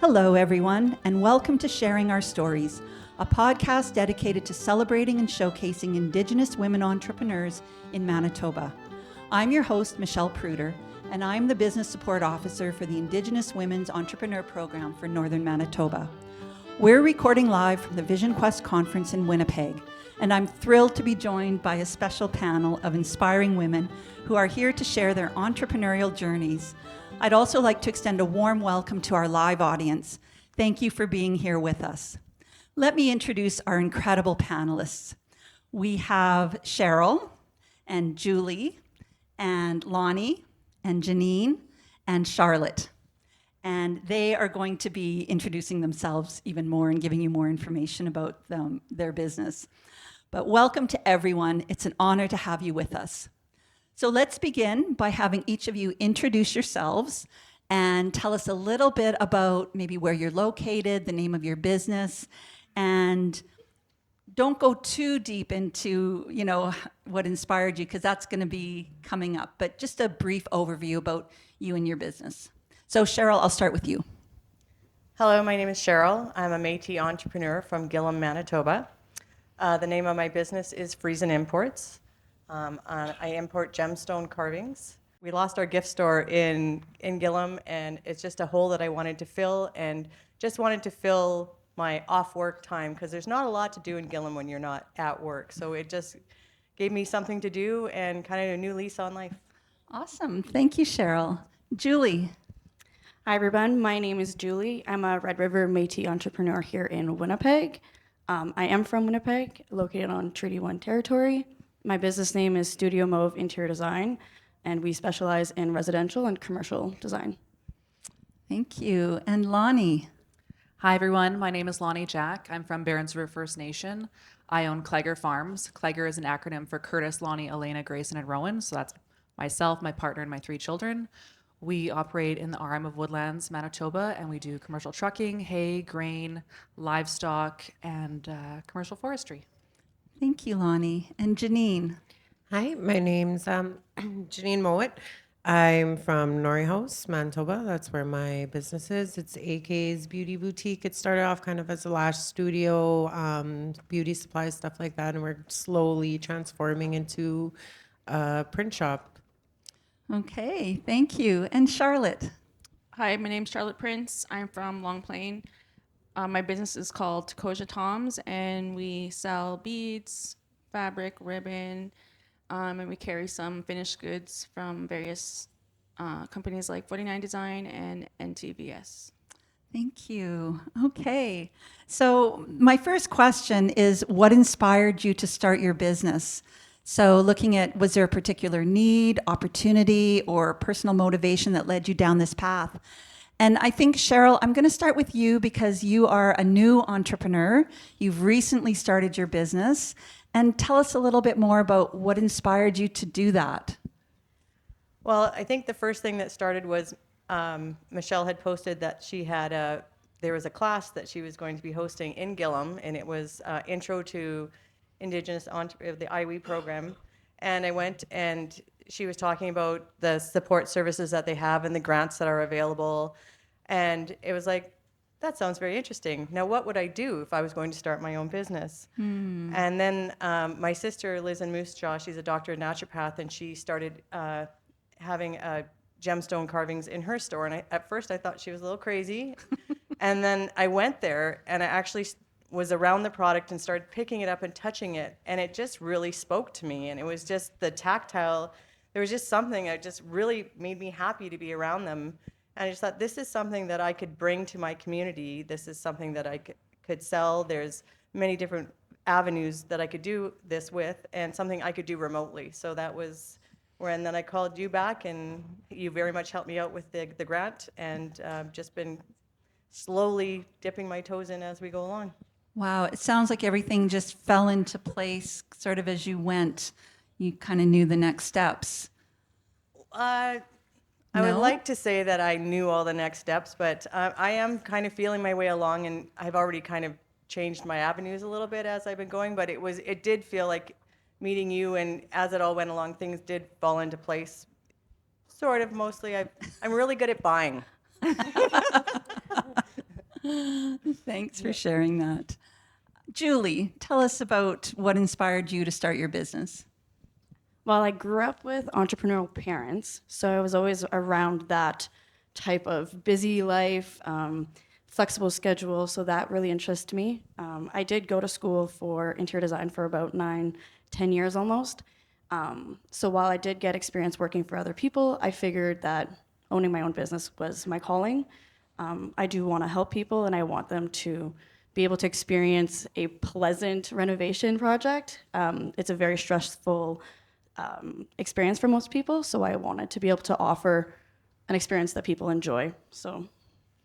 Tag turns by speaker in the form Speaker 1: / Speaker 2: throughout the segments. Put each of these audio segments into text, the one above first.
Speaker 1: Hello, everyone, and welcome to Sharing Our Stories, a podcast dedicated to celebrating and showcasing Indigenous women entrepreneurs in Manitoba. I'm your host, Michelle Pruder, and I'm the Business Support Officer for the Indigenous Women's Entrepreneur Program for Northern Manitoba. We're recording live from the Vision Quest Conference in Winnipeg, and I'm thrilled to be joined by a special panel of inspiring women who are here to share their entrepreneurial journeys. I'd also like to extend a warm welcome to our live audience. Thank you for being here with us. Let me introduce our incredible panelists. We have Cheryl and Julie and Lonnie and Janine and Charlotte. And they are going to be introducing themselves even more and giving you more information about their business. But welcome to everyone. It's an honor to have you with us. So let's begin by having each of you introduce yourselves and tell us a little bit about maybe where you're located, the name of your business, and don't go too deep into, what inspired you, because that's going to be coming up, but just a brief overview about you and your business. So Cheryl, I'll start with you.
Speaker 2: Hello, my name is Cheryl. I'm a Métis entrepreneur from Gillam, Manitoba. The name of my business is Friesen Imports. I import gemstone carvings. We lost our gift store in Gillam, and it's just a hole that I wanted to fill, and just wanted to fill my off-work time, because there's not a lot to do in Gillam when you're not at work. So it just gave me something to do and kind of a new lease on life.
Speaker 1: Awesome. Thank you, Cheryl. Julie.
Speaker 3: Hi, everyone. My name is Julie. I'm a Red River Métis entrepreneur here in Winnipeg. I am from Winnipeg, located on Treaty 1 territory. My business name is Studio Mauve Interior Design, and we specialize in residential and commercial design.
Speaker 1: Thank you. And Lonnie.
Speaker 4: Hi, everyone. My name is Lonnie Jack. I'm from Barons River First Nation. I own Clegger Farms. Clegger is an acronym for Curtis, Lonnie, Elena, Grayson, and Rowan. So that's myself, my partner, and my 3 children. We operate in the RM of Woodlands, Manitoba, and we do commercial trucking, hay, grain, livestock, and commercial forestry.
Speaker 1: Thank you, Lonnie. And Janine.
Speaker 5: Hi, my name's Janine Mowat. I'm from Norrie House, Manitoba. That's where my business is. It's AK's Beauty Boutique. It started off kind of as a lash studio, beauty supplies, stuff like that, and we're slowly transforming into a print shop.
Speaker 1: Okay, thank you. And Charlotte.
Speaker 3: Hi, my name's Charlotte Prince. I'm from Long Plain. My business is called Koja Toms, and we sell beads, fabric, ribbon, and we carry some finished goods from various companies like 49 Design and NTVS.
Speaker 1: Thank you. Okay. So my first question is, what inspired you to start your business? So looking at, was there a particular need, opportunity, or personal motivation that led you down this path? And I think, Cheryl, I'm going to start with you because you are a new entrepreneur. You've recently started your business. And tell us a little bit more about what inspired you to do that.
Speaker 2: Well, I think the first thing that started was Michelle had posted that there was a class that she was going to be hosting in Gillam, and it was Intro to Indigenous, the IWE program. And I went, and she was talking about the support services that they have and the grants that are available. And it was like, that sounds very interesting. Now, what would I do if I was going to start my own business? And then my sister lives in Moose Jaw. She's a doctor of naturopath, and she started having gemstone carvings in her store. And at first I thought she was a little crazy. And then I went there, and I actually was around the product and started picking it up and touching it. And it just really spoke to me. And it was just the tactile. There was just something that just really made me happy to be around them. And I just thought, this is something that I could bring to my community. This is something that I could sell. There's many different avenues that I could do this with, and something I could do remotely. So that was where, and then I called you back, and you very much helped me out with the grant, and just been slowly dipping my toes in as we go along.
Speaker 1: Wow, it sounds like everything just fell into place sort of as you went. You kind of knew the next steps.
Speaker 2: I would like to say that I knew all the next steps, but I am kind of feeling my way along, and I've already kind of changed my avenues a little bit as I've been going, but it did feel like meeting you, and as it all went along, things did fall into place, sort of, mostly. I'm really good at buying.
Speaker 1: Thanks for sharing that. Julie, tell us about what inspired you to start your business.
Speaker 6: Well, I grew up with entrepreneurial parents, so I was always around that type of busy life, flexible schedule, so that really interested me. I did go to school for interior design for about 9-10 years almost. So while I did get experience working for other people, I figured that owning my own business was my calling. I do want to help people, and I want them to be able to experience a pleasant renovation project. It's a very stressful experience for most people, so I wanted to be able to offer an experience that people enjoy. So,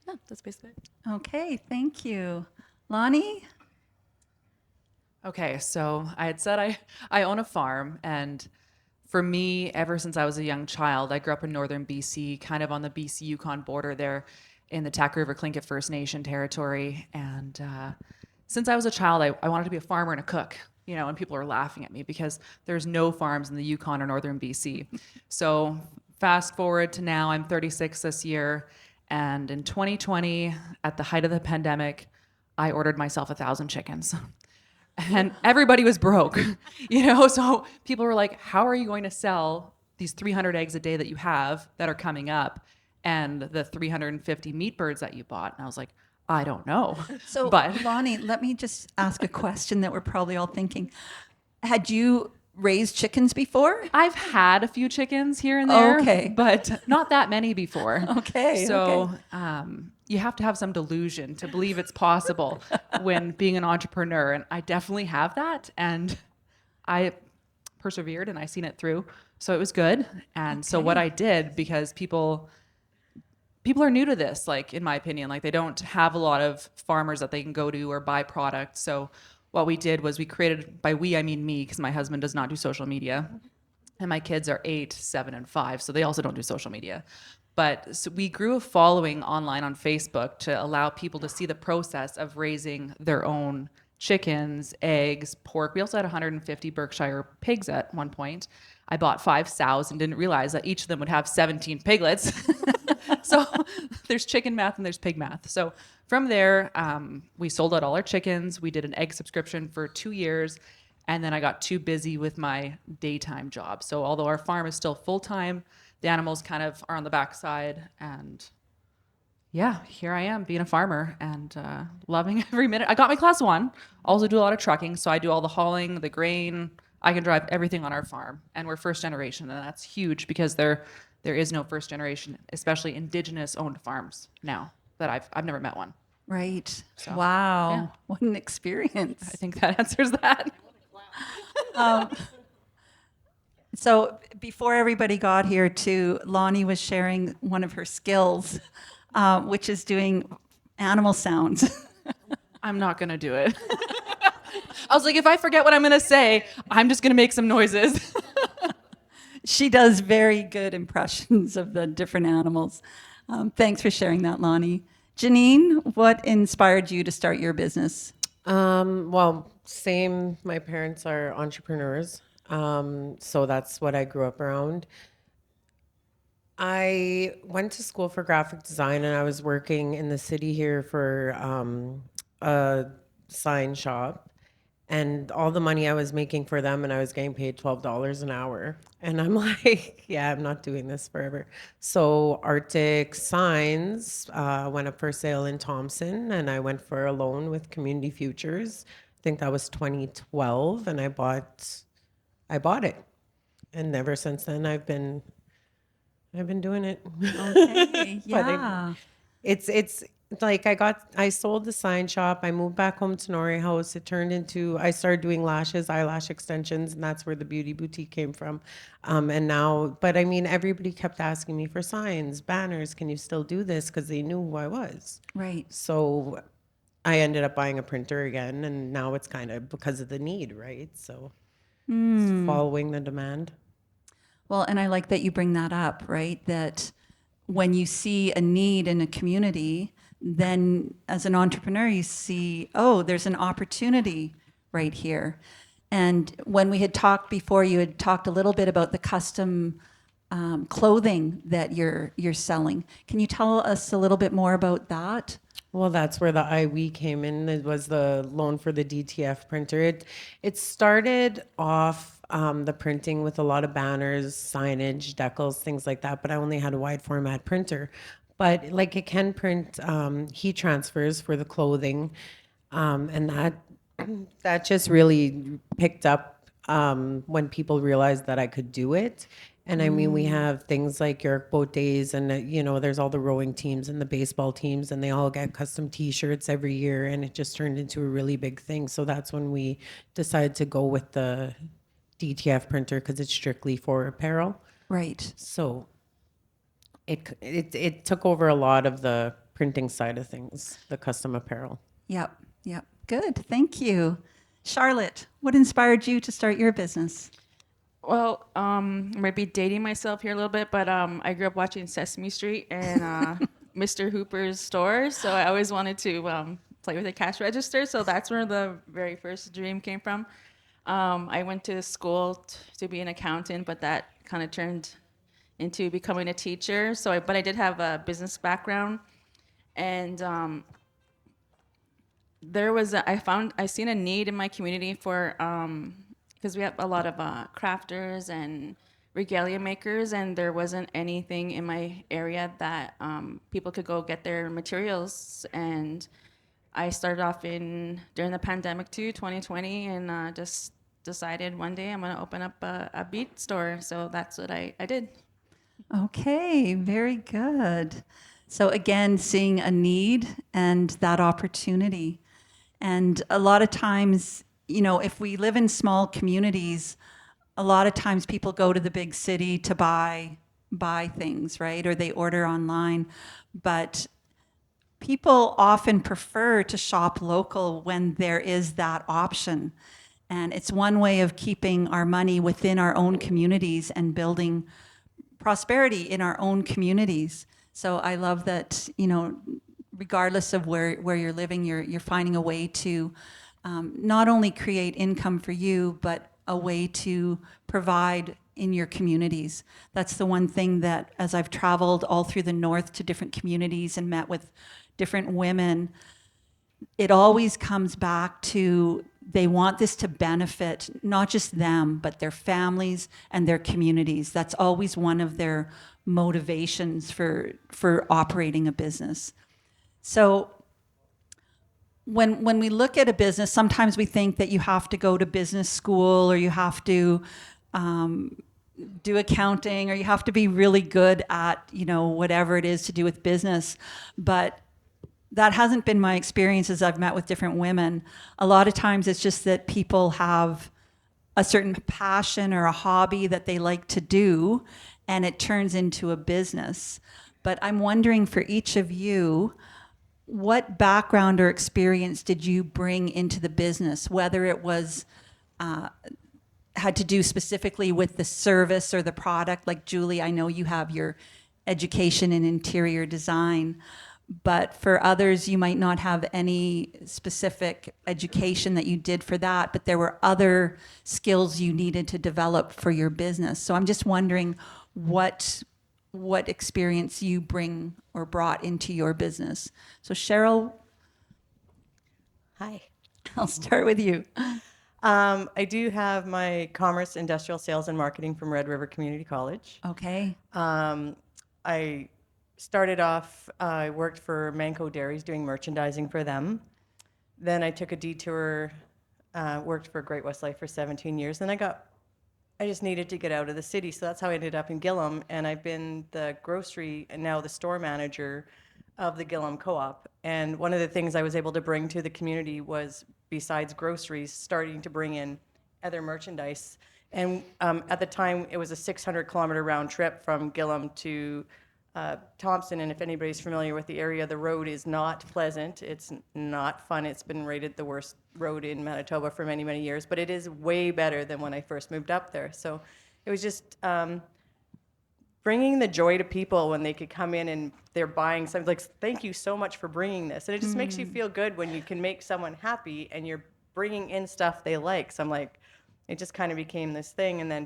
Speaker 6: yeah, that's basically it.
Speaker 1: Okay, thank you. Lonnie?
Speaker 4: Okay, so I had said I own a farm, and for me, ever since I was a young child, I grew up in northern BC, kind of on the BC-Yukon border there in the Tack River Tlingit First Nation territory. And since I was a child, I wanted to be a farmer and a cook, and people are laughing at me because there's no farms in the Yukon or northern BC. So fast forward to now, I'm 36 this year, and in 2020, at the height of the pandemic, I ordered myself 1,000 chickens. And everybody was broke, so people were like, how are you going to sell these 300 eggs a day that you have that are coming up and the 350 meat birds that you bought? And I was like, I don't know.
Speaker 1: So,
Speaker 4: but
Speaker 1: Lonnie, let me just ask a question that we're probably all thinking. Had you raised chickens before?
Speaker 4: I've had a few chickens here and there,
Speaker 1: Okay.
Speaker 4: but not that many before.
Speaker 1: Okay,
Speaker 4: So you have to have some delusion to believe it's possible when being an entrepreneur. And I definitely have that. And I persevered and I seen it through. So it was good. And so what I did, because people are new to this, like in my opinion, like they don't have a lot of farmers that they can go to or buy product. So what we did was we created, by we, I mean me, because my husband does not do social media. And my kids are 8, 7, and 5, so they also don't do social media. But so we grew a following online on Facebook to allow people to see the process of raising their own chickens, eggs, pork. We also had 150 Berkshire pigs at one point. I bought 5 sows and didn't realize that each of them would have 17 piglets. So there's chicken math and there's pig math. So from there, we sold out all our chickens. We did an egg subscription for 2 years. And then I got too busy with my daytime job. So although our farm is still full-time, the animals kind of are on the backside. And yeah, here I am being a farmer and loving every minute. I got my class 1. Also do a lot of trucking. So I do all the hauling, the grain. I can drive everything on our farm. And we're first generation. And that's huge because there is no first generation, especially Indigenous owned farms now that I've never met one.
Speaker 1: Right.
Speaker 4: So,
Speaker 1: wow.
Speaker 4: yeah.
Speaker 1: What an experience.
Speaker 4: I think that answers that.
Speaker 1: So before everybody got here too, Lonnie was sharing one of her skills, which is doing animal sounds.
Speaker 4: I'm not going to do it. I was like, if I forget what I'm going to say, I'm just going to make some noises.
Speaker 1: She does very good impressions of the different animals. Thanks for sharing that, Lonnie. Janine, what inspired you to start your business?
Speaker 5: Well, same. My parents are entrepreneurs. So that's what I grew up around. I went to school for graphic design and I was working in the city here for a sign shop. And all the money I was making for them, and I was getting paid $12 an hour. And I'm like, yeah, I'm not doing this forever. So Arctic Signs went up for sale in Thompson, and I went for a loan with Community Futures. I think that was 2012, and I bought it. And ever since then, I've been doing it.
Speaker 1: Okay,
Speaker 5: But
Speaker 1: yeah.
Speaker 5: it's like I sold the sign shop. I moved back home to Norrie House. It turned into, I started doing lashes, eyelash extensions, and that's where the beauty boutique came from. And now, but I mean, everybody kept asking me for signs, banners. Can you still do this? Because they knew who I was.
Speaker 1: Right.
Speaker 5: So I ended up buying a printer again, and now it's kind of because of the need, right? So it's following the demand.
Speaker 1: Well, and I like that you bring that up, right? That when you see a need in a community, then as an entrepreneur, you see, oh, there's an opportunity right here. And when we had talked before, you had talked a little bit about the custom clothing that you're selling. Can you tell us a little bit more about that?
Speaker 5: Well, that's where the IWE came in. It was the loan for the DTF printer. It started off the printing with a lot of banners, signage, decals, things like that. But I only had a wide format printer. But like it can print heat transfers for the clothing, and that just really picked up when people realized that I could do it. And I mean, we have things like York Boat Days, and there's all the rowing teams and the baseball teams, and they all get custom T-shirts every year, and it just turned into a really big thing. So that's when we decided to go with the DTF printer because it's strictly for apparel.
Speaker 1: Right.
Speaker 5: So it took over a lot of the printing side of things, the custom apparel.
Speaker 1: Yep. Yep. Good. Thank you. Charlotte, what inspired you to start your business?
Speaker 3: Well, I might be dating myself here a little bit, but I grew up watching Sesame Street and Mr. Hooper's store, so I always wanted to play with a cash register. So that's where the very first dream came from. I went to school to be an accountant, but that kind of turned into becoming a teacher. But I did have a business background, and I seen a need in my community for because we have a lot of crafters and regalia makers, and there wasn't anything in my area that people could go get their materials. And I started off during the pandemic too, 2020, and just decided one day I'm going to open up a bead store. So that's what I did.
Speaker 1: Okay, very good. So again, seeing a need and that opportunity. And a lot of times, if we live in small communities, a lot of times people go to the big city to buy things, right? Or they order online. But people often prefer to shop local when there is that option. And it's one way of keeping our money within our own communities and building prosperity in our own communities. So I love that, regardless of where you're living, you're finding a way to not only create income for you, but a way to provide in your communities. That's the one thing that, as I've traveled all through the north to different communities and met with different women, it always comes back to they want this to benefit not just them, but their families and their communities. That's always one of their motivations for operating a business. So when we look at a business, sometimes we think that you have to go to business school, or you have to do accounting, or you have to be really good at whatever it is to do with business. But that hasn't been my experience as I've met with different women. A lot of times it's just that people have a certain passion or a hobby that they like to do, and it turns into a business. But I'm wondering, for each of you, what background or experience did you bring into the business, whether it was had to do specifically with the service or the product? Like Julie, I know you have your education in interior design, but for others, you might not have any specific education that you did for that, but there were other skills you needed to develop for your business. So I'm just wondering what experience you bring or brought into your business. So Cheryl,
Speaker 2: Hi.
Speaker 1: I'll start with you.
Speaker 2: I do have my commerce, industrial sales, and marketing from Red River Community College.
Speaker 1: Okay.
Speaker 2: I started off, I worked for Manco Dairies doing merchandising for them. Then I took a detour, worked for Great West Life for 17 years. Then I just needed to get out of the city. So that's how I ended up in Gillam. And I've been the grocery and now the store manager of the Gillam Co-op. And one of the things I was able to bring to the community was, besides groceries, starting to bring in other merchandise. And at the time, it was a 600-kilometer round trip from Gillam to Thompson, and if anybody's familiar with the area, the road is not pleasant. It's not fun. It's been rated the worst road in Manitoba for many, many years, but it is way better than when I first moved up there. So it was just bringing the joy to people when they could come in and they're buying something, like, thank you so much for bringing this. And it just makes you feel good when you can make someone happy and you're bringing in stuff they like. So I'm like, it just kind of became this thing. And then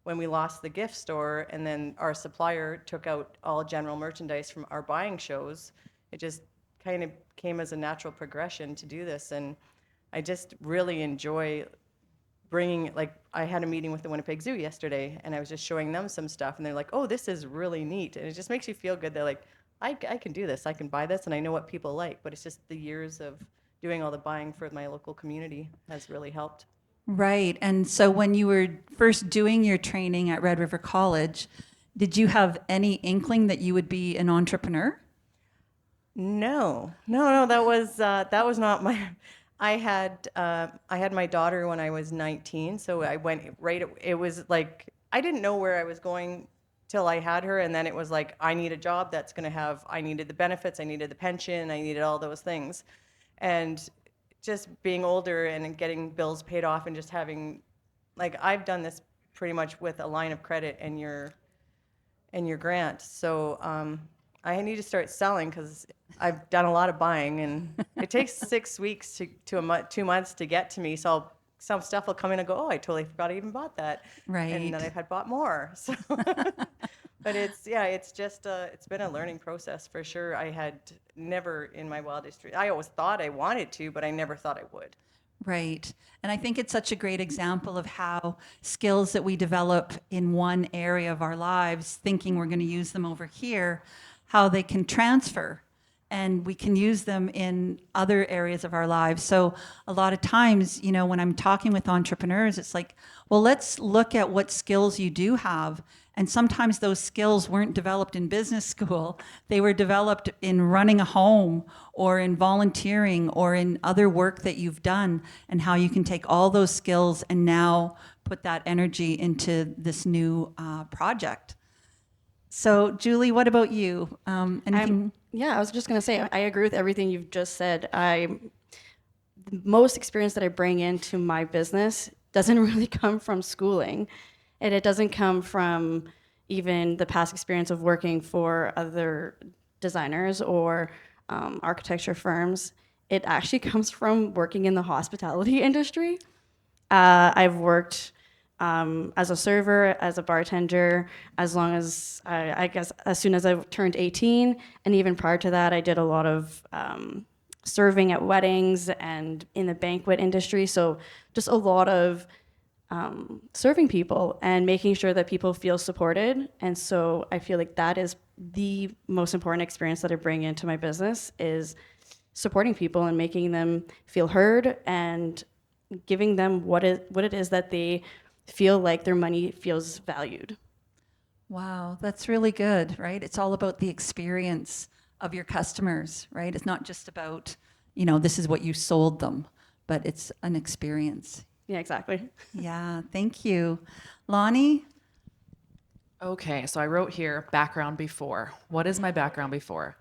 Speaker 2: when we lost the gift store and then our supplier took out all general merchandise from our buying shows, it just kind of came as a natural progression to do this. And I just really enjoy bringing, like, I had a meeting with the Winnipeg Zoo yesterday, and I was just showing them some stuff, and they're like, oh, this is really neat. And it just makes you feel good. They're like, I can do this. I can buy this, and I know what people like. But it's just the years of doing all the buying for my local community has really helped.
Speaker 1: Right. And so when you were first doing your training at Red River College, did you have any inkling that you would be an entrepreneur?
Speaker 2: No, that was not my. I had my daughter when I was 19, so I went right. It was like I didn't know where I was going till I had her, and then it was like I need a job that's going to have. I needed the benefits, I needed the pension, I needed all those things, and just being older and getting bills paid off, and just having, like, I've done this pretty much with a line of credit and your grant. So I need to start selling because I've done a lot of buying, and it takes 6 weeks to 2 months to get to me. So some stuff will come in and go, oh, I totally forgot I even bought that.
Speaker 1: Right.
Speaker 2: And then I've had bought more. So, but it's just it's been a learning process for sure. I had never in my wildest dreams. I always thought I wanted to, but I never thought I would.
Speaker 1: Right. And I think it's such a great example of how skills that we develop in one area of our lives, thinking we're going to use them over here, how they can transfer and we can use them in other areas of our lives. So a lot of times, you know, when I'm talking with entrepreneurs, it's like, well, let's look at what skills you do have. And sometimes those skills weren't developed in business school. They were developed in running a home or in volunteering or in other work that you've done, and how you can take all those skills and now put that energy into this new project. So, Julie, what about you? Anything?
Speaker 6: I was just going to say, I agree with everything you've just said. The most experience that I bring into my business doesn't really come from schooling, and it doesn't come from even the past experience of working for other designers or architecture firms. It actually comes from working in the hospitality industry. I've worked as a server, as a bartender, as long as, I guess, as soon as I turned 18. And even prior to that, I did a lot of serving at weddings and in the banquet industry. So just a lot of serving people and making sure that people feel supported. And so I feel like that is the most important experience that I bring into my business, is supporting people and making them feel heard and giving them what it is that they feel like their money feels valued.
Speaker 1: Wow, that's really good, right? It's all about the experience of your customers, right? It's not just about, you know, this is what you sold them, but it's an experience.
Speaker 6: Yeah, exactly.
Speaker 1: Yeah, thank you. Lonnie?
Speaker 4: Okay, so I wrote here background before. What is my background before?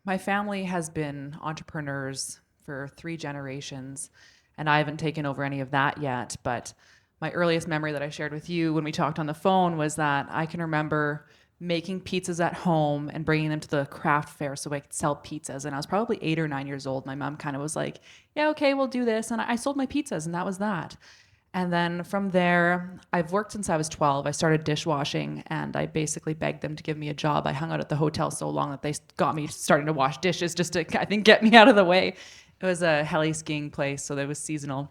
Speaker 4: My family has been entrepreneurs for 3 generations, and I haven't taken over any of that yet, but my earliest memory that I shared with you when we talked on the phone was that I can remember making pizzas at home and bringing them to the craft fair so I could sell pizzas. And I was probably 8 or 9 years old. My mom kind of was like, yeah, okay, we'll do this. And I sold my pizzas, and that was that. And then from there, I've worked since I was 12. I started dishwashing, and I basically begged them to give me a job. I hung out at the hotel so long that they got me starting to wash dishes just to, I think, get me out of the way. It was a heli skiing place, so it was seasonal.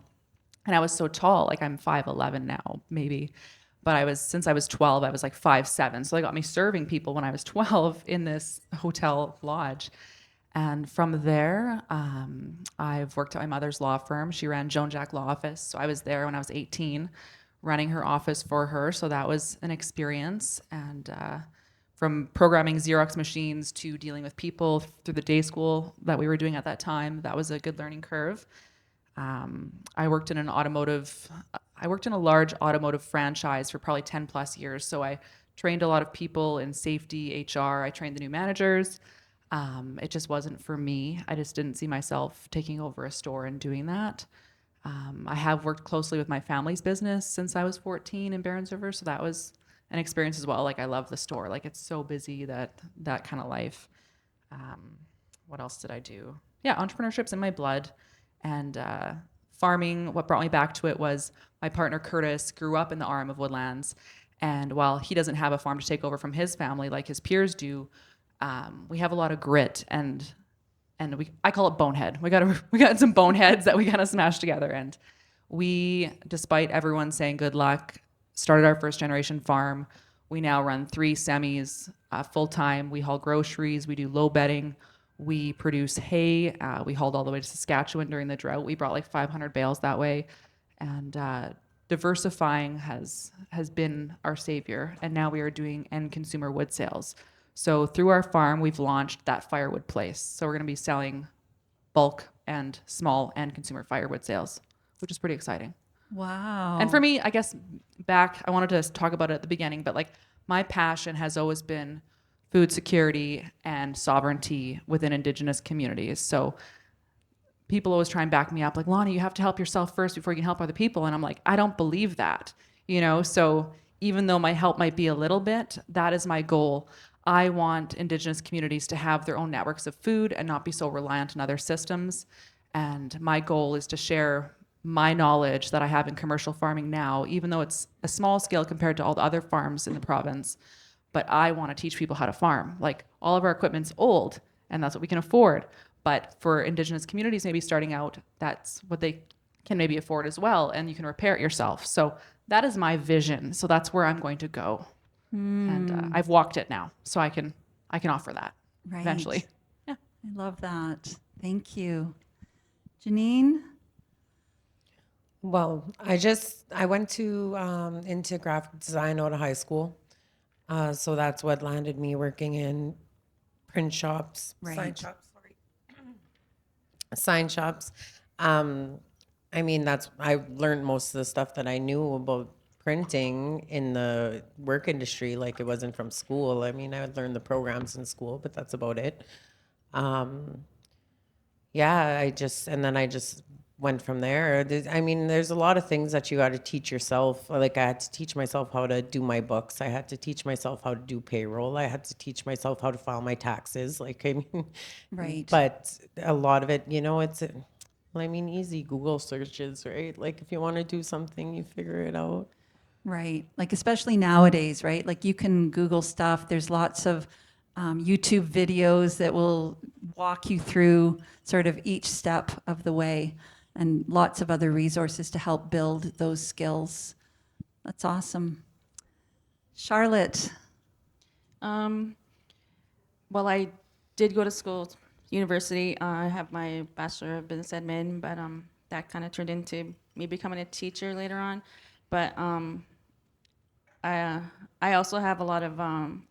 Speaker 4: And I was so tall, like I'm 5'11" now, maybe. But since I was 12, I was like 5'7". So they got me serving people when I was 12 in this hotel lodge. And from there, I've worked at my mother's law firm. She ran Joan Jack Law Office. So I was there when I was 18, running her office for her. So that was an experience. And from programming Xerox machines to dealing with people through the day school that we were doing at that time, that was a good learning curve. I worked in a large automotive franchise for probably 10 plus years. So I trained a lot of people in safety, HR. I trained the new managers. It just wasn't for me. I just didn't see myself taking over a store and doing that. I have worked closely with my family's business since I was 14 in Barons River. So that was an experience as well. Like, I love the store. Like, it's so busy, that kind of life. What else did I do? Yeah, entrepreneurship's in my blood. And farming, what brought me back to it was my partner Curtis grew up in the RM of Woodlands. And while he doesn't have a farm to take over from his family like his peers do, we have a lot of grit. And and I call it bonehead. We got some boneheads that we kind of smashed together, and we, despite everyone saying good luck, started our first generation farm. We now run 3 semis full time. We haul groceries. We do low bedding. We produce hay. We hauled all the way to Saskatchewan during the drought. We brought like 500 bales that way, and diversifying has been our savior. And now we are doing end consumer wood sales. So through our farm, we've launched that firewood place. So we're going to be selling bulk and small end consumer firewood sales, which is pretty exciting.
Speaker 1: Wow.
Speaker 4: And for me, I guess I wanted to talk about it at the beginning, but like my passion has always been food security and sovereignty within Indigenous communities. So people always try and back me up like, Lonnie, you have to help yourself first before you can help other people. And I'm like, I don't believe that, So even though my help might be a little bit, that is my goal. I want Indigenous communities to have their own networks of food and not be so reliant on other systems. And my goal is to share my knowledge that I have in commercial farming now, even though it's a small scale compared to all the other farms in the province. But I want to teach people how to farm. Like, all of our equipment's old, and that's what we can afford. But for Indigenous communities maybe starting out, that's what they can maybe afford as well, and you can repair it yourself. So that is my vision. So that's where I'm going to go. And I've walked it now, so I can offer that eventually. Yeah,
Speaker 1: I love that. Thank you. Janine?
Speaker 5: Well, I went to into graphic design out of high school. So that's what landed me working in print shops, sign shops, sign shops. I mean, I learned most of the stuff that I knew about printing in the work industry. Like, it wasn't from school. I mean, I would learn the programs in school, but that's about it. Yeah, I just went from there. I mean, there's a lot of things that you got to teach yourself. Like, I had to teach myself how to do my books. I had to teach myself how to do payroll. I had to teach myself how to file my taxes. Like, I mean,
Speaker 1: Right.
Speaker 5: But a lot of it, easy Google searches, right? Like, if you want to do something, you figure it out.
Speaker 1: Right. Like, especially nowadays, right? Like, you can Google stuff. There's lots of YouTube videos that will walk you through sort of each step of the way, and lots of other resources to help build those skills. That's awesome. Charlotte?
Speaker 3: Well, I did go to school, university. I have my Bachelor of Business Admin, but that kind of turned into me becoming a teacher later on. But I also have a lot of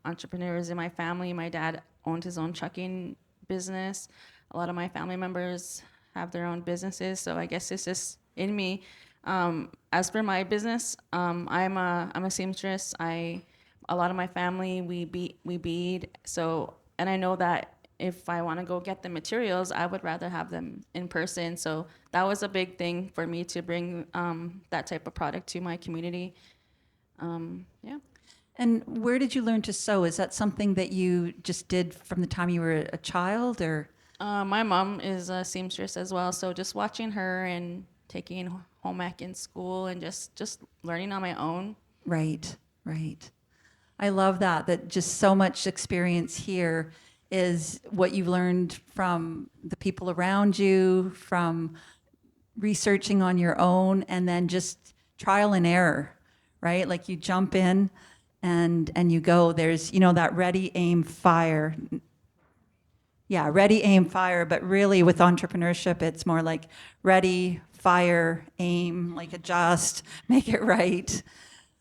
Speaker 3: entrepreneurs in my family. My dad owned his own trucking business. A lot of my family members have their own businesses, so I guess it's just in me. As for my business, I'm a seamstress. A lot of my family, we bead. So, and I know that if I want to go get the materials, I would rather have them in person. So that was a big thing for me to bring that type of product to my community. Yeah.
Speaker 1: And where did you learn to sew? Is that something that you just did from the time you were a child, or?
Speaker 3: My mom is a seamstress as well, so just watching her and taking home ec in school and just learning on my own.
Speaker 1: Right. I love that just so much experience here is what you learned from the people around you, from researching on your own, and then just trial and error, right? Like, you jump in and you go. There's, that ready, aim, fire. Yeah, ready, aim, fire. But really with entrepreneurship, it's more like ready, fire, aim, like adjust, make it right.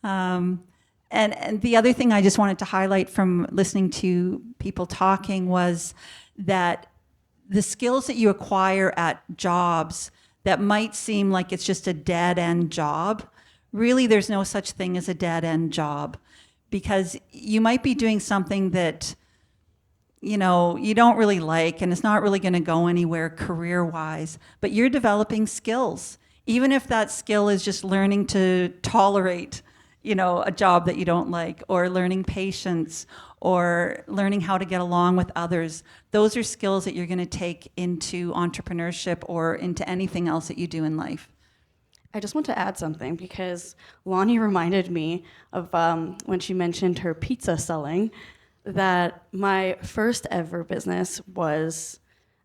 Speaker 1: And the other thing I just wanted to highlight from listening to people talking was that the skills that you acquire at jobs that might seem like it's just a dead-end job, really there's no such thing as a dead-end job, because you might be doing something that you don't really like, and it's not really going to go anywhere career-wise, but you're developing skills, even if that skill is just learning to tolerate a job that you don't like, or learning patience, or learning how to get along with others. Those are skills that you're going to take into entrepreneurship or into anything else that you do in life.
Speaker 6: I just want to add something, because Lonnie reminded me of when she mentioned her pizza selling, that my first ever business was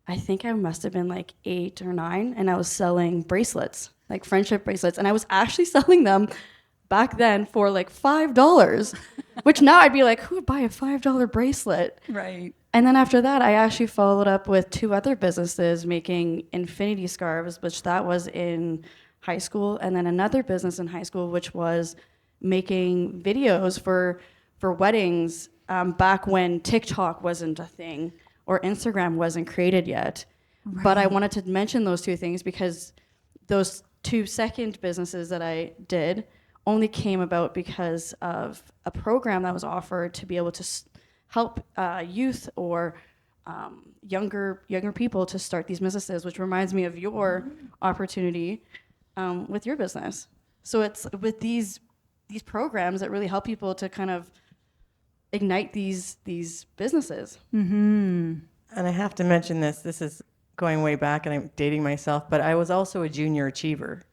Speaker 6: I think I must have been like 8 or 9, and I was selling bracelets, like friendship bracelets, and I was actually selling them back then for like $5, which now I'd be like, who would buy a $5 bracelet?
Speaker 1: Right.
Speaker 6: And then after that, I actually followed up with 2 other businesses making infinity scarves, which that was in high school, and then another business in high school, which was making videos for weddings back when TikTok wasn't a thing or Instagram wasn't created yet. Right. But I wanted to mention those 2 things because those 2 second businesses that I did only came about because of a program that was offered to be able to help youth or younger people to start these businesses, which reminds me of your opportunity with your business. So it's with these programs that really help people to kind of ignite these businesses.
Speaker 2: And I have to mention this. This is going way back, and I'm dating myself, but I was also a junior achiever.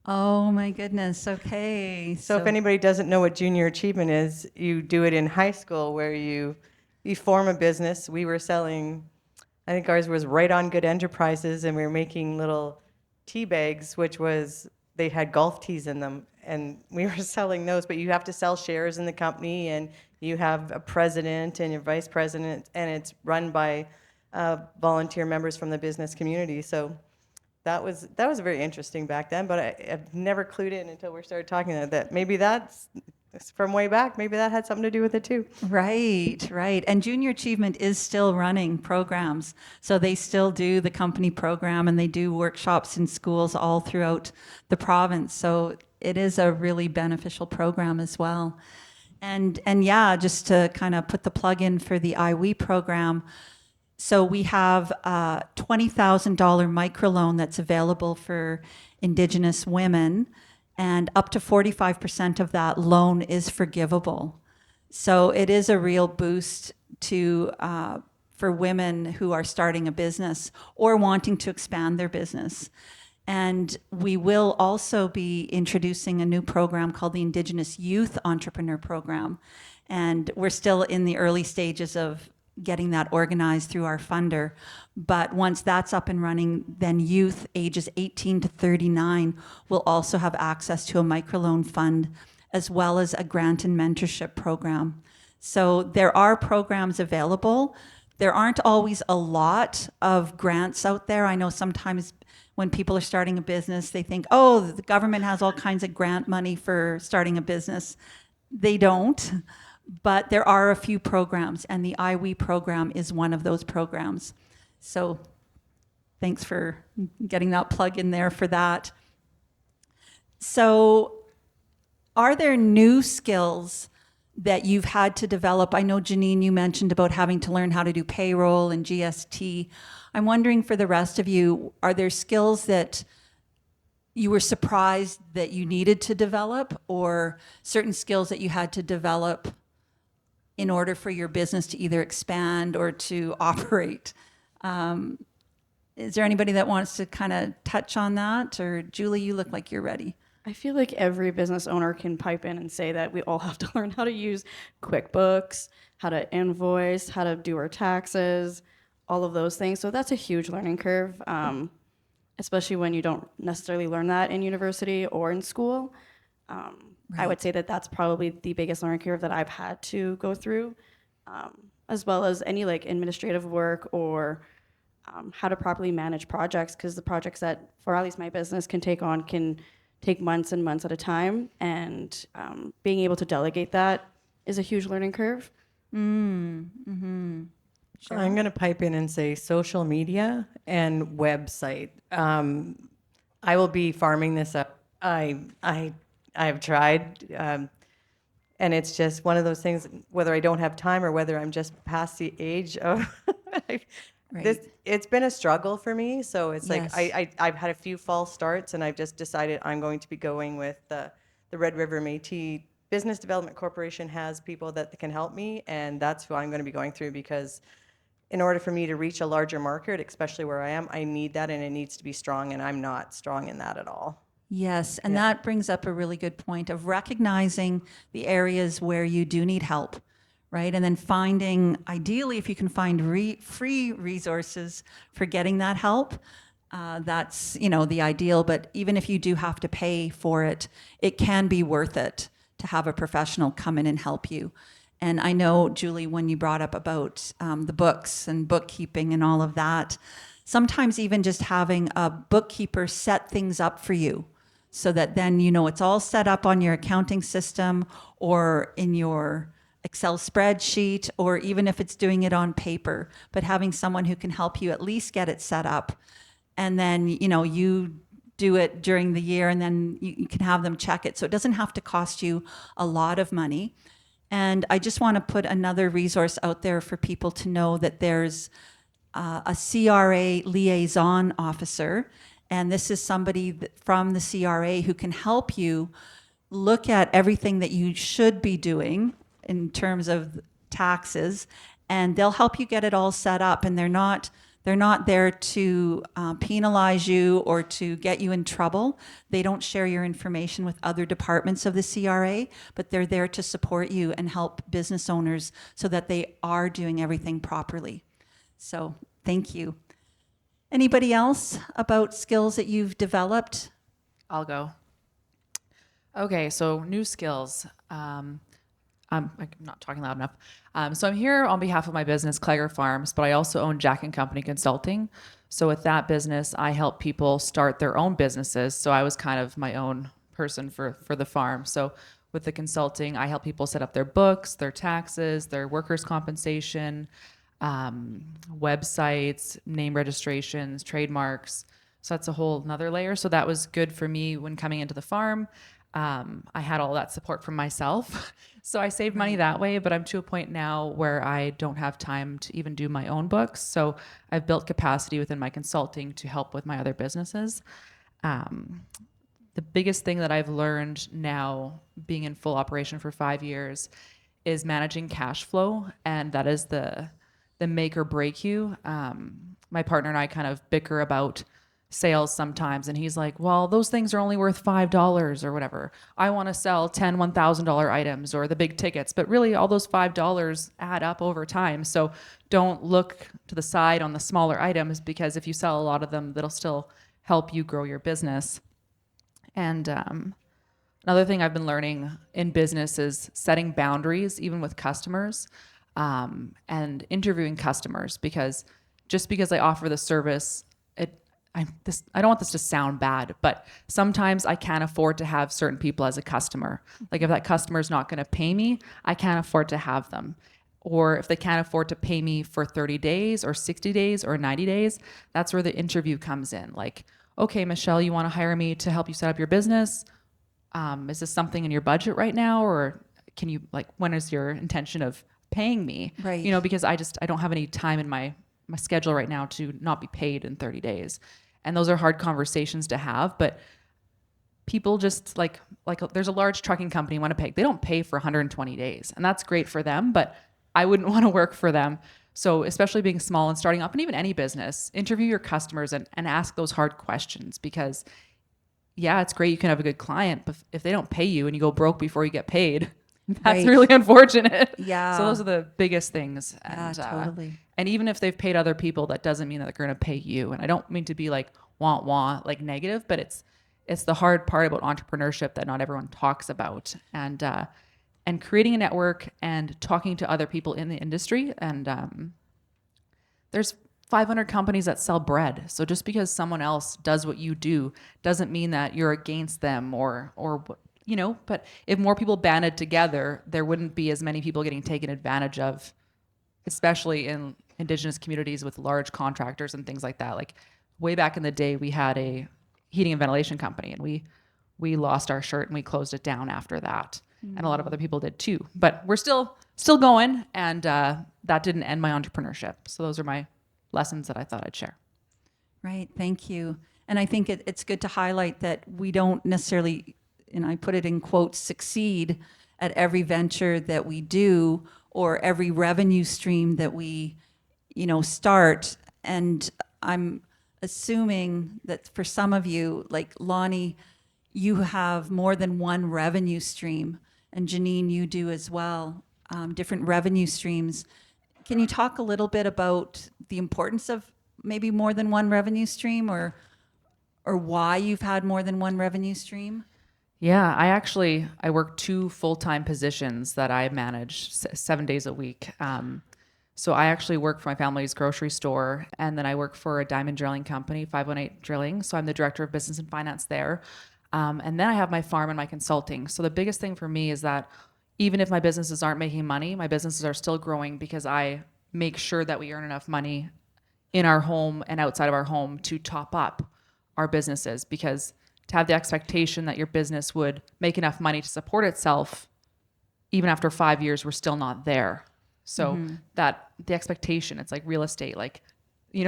Speaker 1: Oh my goodness. Okay.
Speaker 2: So if anybody doesn't know what junior achievement is, you do it in high school where you form a business. We were selling, I think ours was Right On Good Enterprises, and we were making little tea bags, which was, they had golf tees in them, and we were selling those, but you have to sell shares in the company, and you have a president and your vice president, and it's run by volunteer members from the business community. So that was very interesting back then, but I've never clued in until we started talking about that. Maybe that's from way back. Maybe that had something to do with it too.
Speaker 1: Right, right. And Junior Achievement is still running programs. So they still do the company program and they do workshops in schools all throughout the province. So it is a really beneficial program as well. And yeah, just to kind of put the plug in for the IWE program. So we have a $20,000 microloan that's available for Indigenous women, and up to 45% of that loan is forgivable. So it is a real boost to for women who are starting a business or wanting to expand their business. And we will also be introducing a new program called the Indigenous Youth Entrepreneur Program. And we're still in the early stages of getting that organized through our funder. But once that's up and running, then youth ages 18 to 39 will also have access to a microloan fund as well as a grant and mentorship program. So there are programs available. There aren't always a lot of grants out there. I know sometimes when people are starting a business, they think, oh, the government has all kinds of grant money for starting a business. They don't. But there are a few programs, and the IWE program is one of those programs. So thanks for getting that plug in there for that. So are there new skills that you've had to develop? I know, Janine, you mentioned about having to learn how to do payroll and GST. I'm wondering for the rest of you, are there skills that you were surprised that you needed to develop, or certain skills that you had to develop in order for your business to either expand or to operate? Is there anybody that wants to kind of touch on that? Or Julie, you look like you're ready.
Speaker 6: I feel like every business owner can pipe in and say that we all have to learn how to use QuickBooks, how to invoice, how to do our taxes, all of those things. So that's a huge learning curve, especially when you don't necessarily learn that in university or in school. Right. I would say that that's probably the biggest learning curve that I've had to go through, as well as any like administrative work or how to properly manage projects, because the projects that, for at least my business, can take months and months at a time, and being able to delegate that is a huge learning curve.
Speaker 2: Mm-hmm. Sure. I'm going to pipe in and say social media and website. I will be farming this up. I've tried, and it's just one of those things, whether I don't have time or whether I'm just past the age of this, it's been a struggle for me. So it's
Speaker 1: Yes.
Speaker 2: like I've had a few false starts, and I've just decided I'm going to be going with the Red River Métis Business Development Corporation has people that can help me, and that's who I'm going to be going through, because in order for me to reach a larger market, especially where I am, I need that, and it needs to be strong, and I'm not strong in that at all.
Speaker 1: Yes, and that brings up a really good point of recognizing the areas where you do need help, right? And then finding, ideally, if you can find free resources for getting that help, that's, you know, the ideal. But even if you do have to pay for it, it can be worth it to have a professional come in and help you. And I know, Julie, when you brought up about the books and bookkeeping and all of that, sometimes even just having a bookkeeper set things up for you so that then, you know, it's all set up on your accounting system or in your Excel spreadsheet, or even if it's doing it on paper, but having someone who can help you at least get it set up. And then, you know, you do it during the year and then you can have them check it. So it doesn't have to cost you a lot of money. And I just want to put another resource out there for people to know that there's a CRA liaison officer. And this is somebody from the CRA who can help you look at everything that you should be doing in terms of taxes, and they'll help you get it all set up. And they're not there to penalize you or to get you in trouble. They don't share your information with other departments of the CRA, but they're there to support you and help business owners so that they are doing everything properly. So thank you. Anybody else about skills that you've developed?
Speaker 4: I'll go. Okay, so new skills. I'm not talking loud enough. So I'm here on behalf of my business, Clegger Farms, but I also own Jack & Company Consulting. So with that business, I help people start their own businesses. So I was kind of my own person for the farm. So with the consulting, I help people set up their books, their taxes, their workers' compensation, websites, name registrations, trademarks. So that's a whole nother layer. So that was good for me when coming into the farm. I had all that support from myself. So I saved money that way, but I'm to a point now where I don't have time to even do my own books. So I've built capacity within my consulting to help with my other businesses. The biggest thing that I've learned now, being in full operation for 5 years, is managing cash flow. And that is the make or break you. My partner and I kind of bicker about sales sometimes, and he's like, well, those things are only worth $5 or whatever. I want to sell 10 $1,000 items or the big tickets, but really all those $5 add up over time. So don't look to the side on the smaller items, because if you sell a lot of them, that'll still help you grow your business. And another thing I've been learning in business is setting boundaries, even with customers, and interviewing customers, because just because I offer the service, I don't want this to sound bad, but sometimes I can't afford to have certain people as a customer. Like if that customer is not going to pay me, I can't afford to have them. Or if they can't afford to pay me for 30 days or 60 days or 90 days, that's where the interview comes in. Like, okay, Michelle, you want to hire me to help you set up your business? Is this something in your budget right now? Or can you, like, when is your intention of paying me?
Speaker 1: Right.
Speaker 4: You know, because I don't have any time in my schedule right now to not be paid in 30 days. And those are hard conversations to have, but people just like there's a large trucking company in Winnipeg. They don't pay for 120 days, and that's great for them, but I wouldn't want to work for them. So especially being small and starting up, and even any business, interview your customers and ask those hard questions, because yeah, it's great you can have a good client, but if they don't pay you and you go broke before you get paid, that's
Speaker 1: Right.
Speaker 4: really unfortunate.
Speaker 1: Yeah.
Speaker 4: So those are the biggest things.
Speaker 1: Yeah,
Speaker 4: And,
Speaker 1: totally.
Speaker 4: And even if they've paid other people, that doesn't mean that they're going to pay you. And I don't mean to be like like negative, but it's the hard part about entrepreneurship that not everyone talks about. And creating a network and talking to other people in the industry. And there's 500 companies that sell bread. So just because someone else does what you do doesn't mean that you're against them or you know, but if more people banded together, there wouldn't be as many people getting taken advantage of, especially in Indigenous communities with large contractors and things like that. Like way back in the day, we had a heating and ventilation company, and we lost our shirt and we closed it down after that. And a lot of other people did too. But we're still going, and that didn't end my entrepreneurship. So those are my lessons that I thought I'd share.
Speaker 1: Right. Thank you. And I think it's good to highlight that we don't necessarily, and I put it in quotes, succeed at every venture that we do or every revenue stream that we, you know, start. And I'm assuming that for some of you, like Lonnie, you have more than one revenue stream, and Janine, you do as well. different revenue streams. Can you talk a little bit about the importance of maybe more than one revenue stream, or why you've had more than one revenue stream?
Speaker 4: Yeah, I work 2 full-time positions that I manage 7 days a week. So I actually work for my family's grocery store, and then I work for a diamond drilling company, 518 Drilling. So I'm the director of business and finance there. And then I have my farm and my consulting. So the biggest thing for me is that even if my businesses aren't making money, my businesses are still growing because I make sure that we earn enough money in our home and outside of our home to top up our businesses, because to have the expectation that your business would make enough money to support itself, even after 5 years, we're still not there. So that the expectation, it's like real estate, like,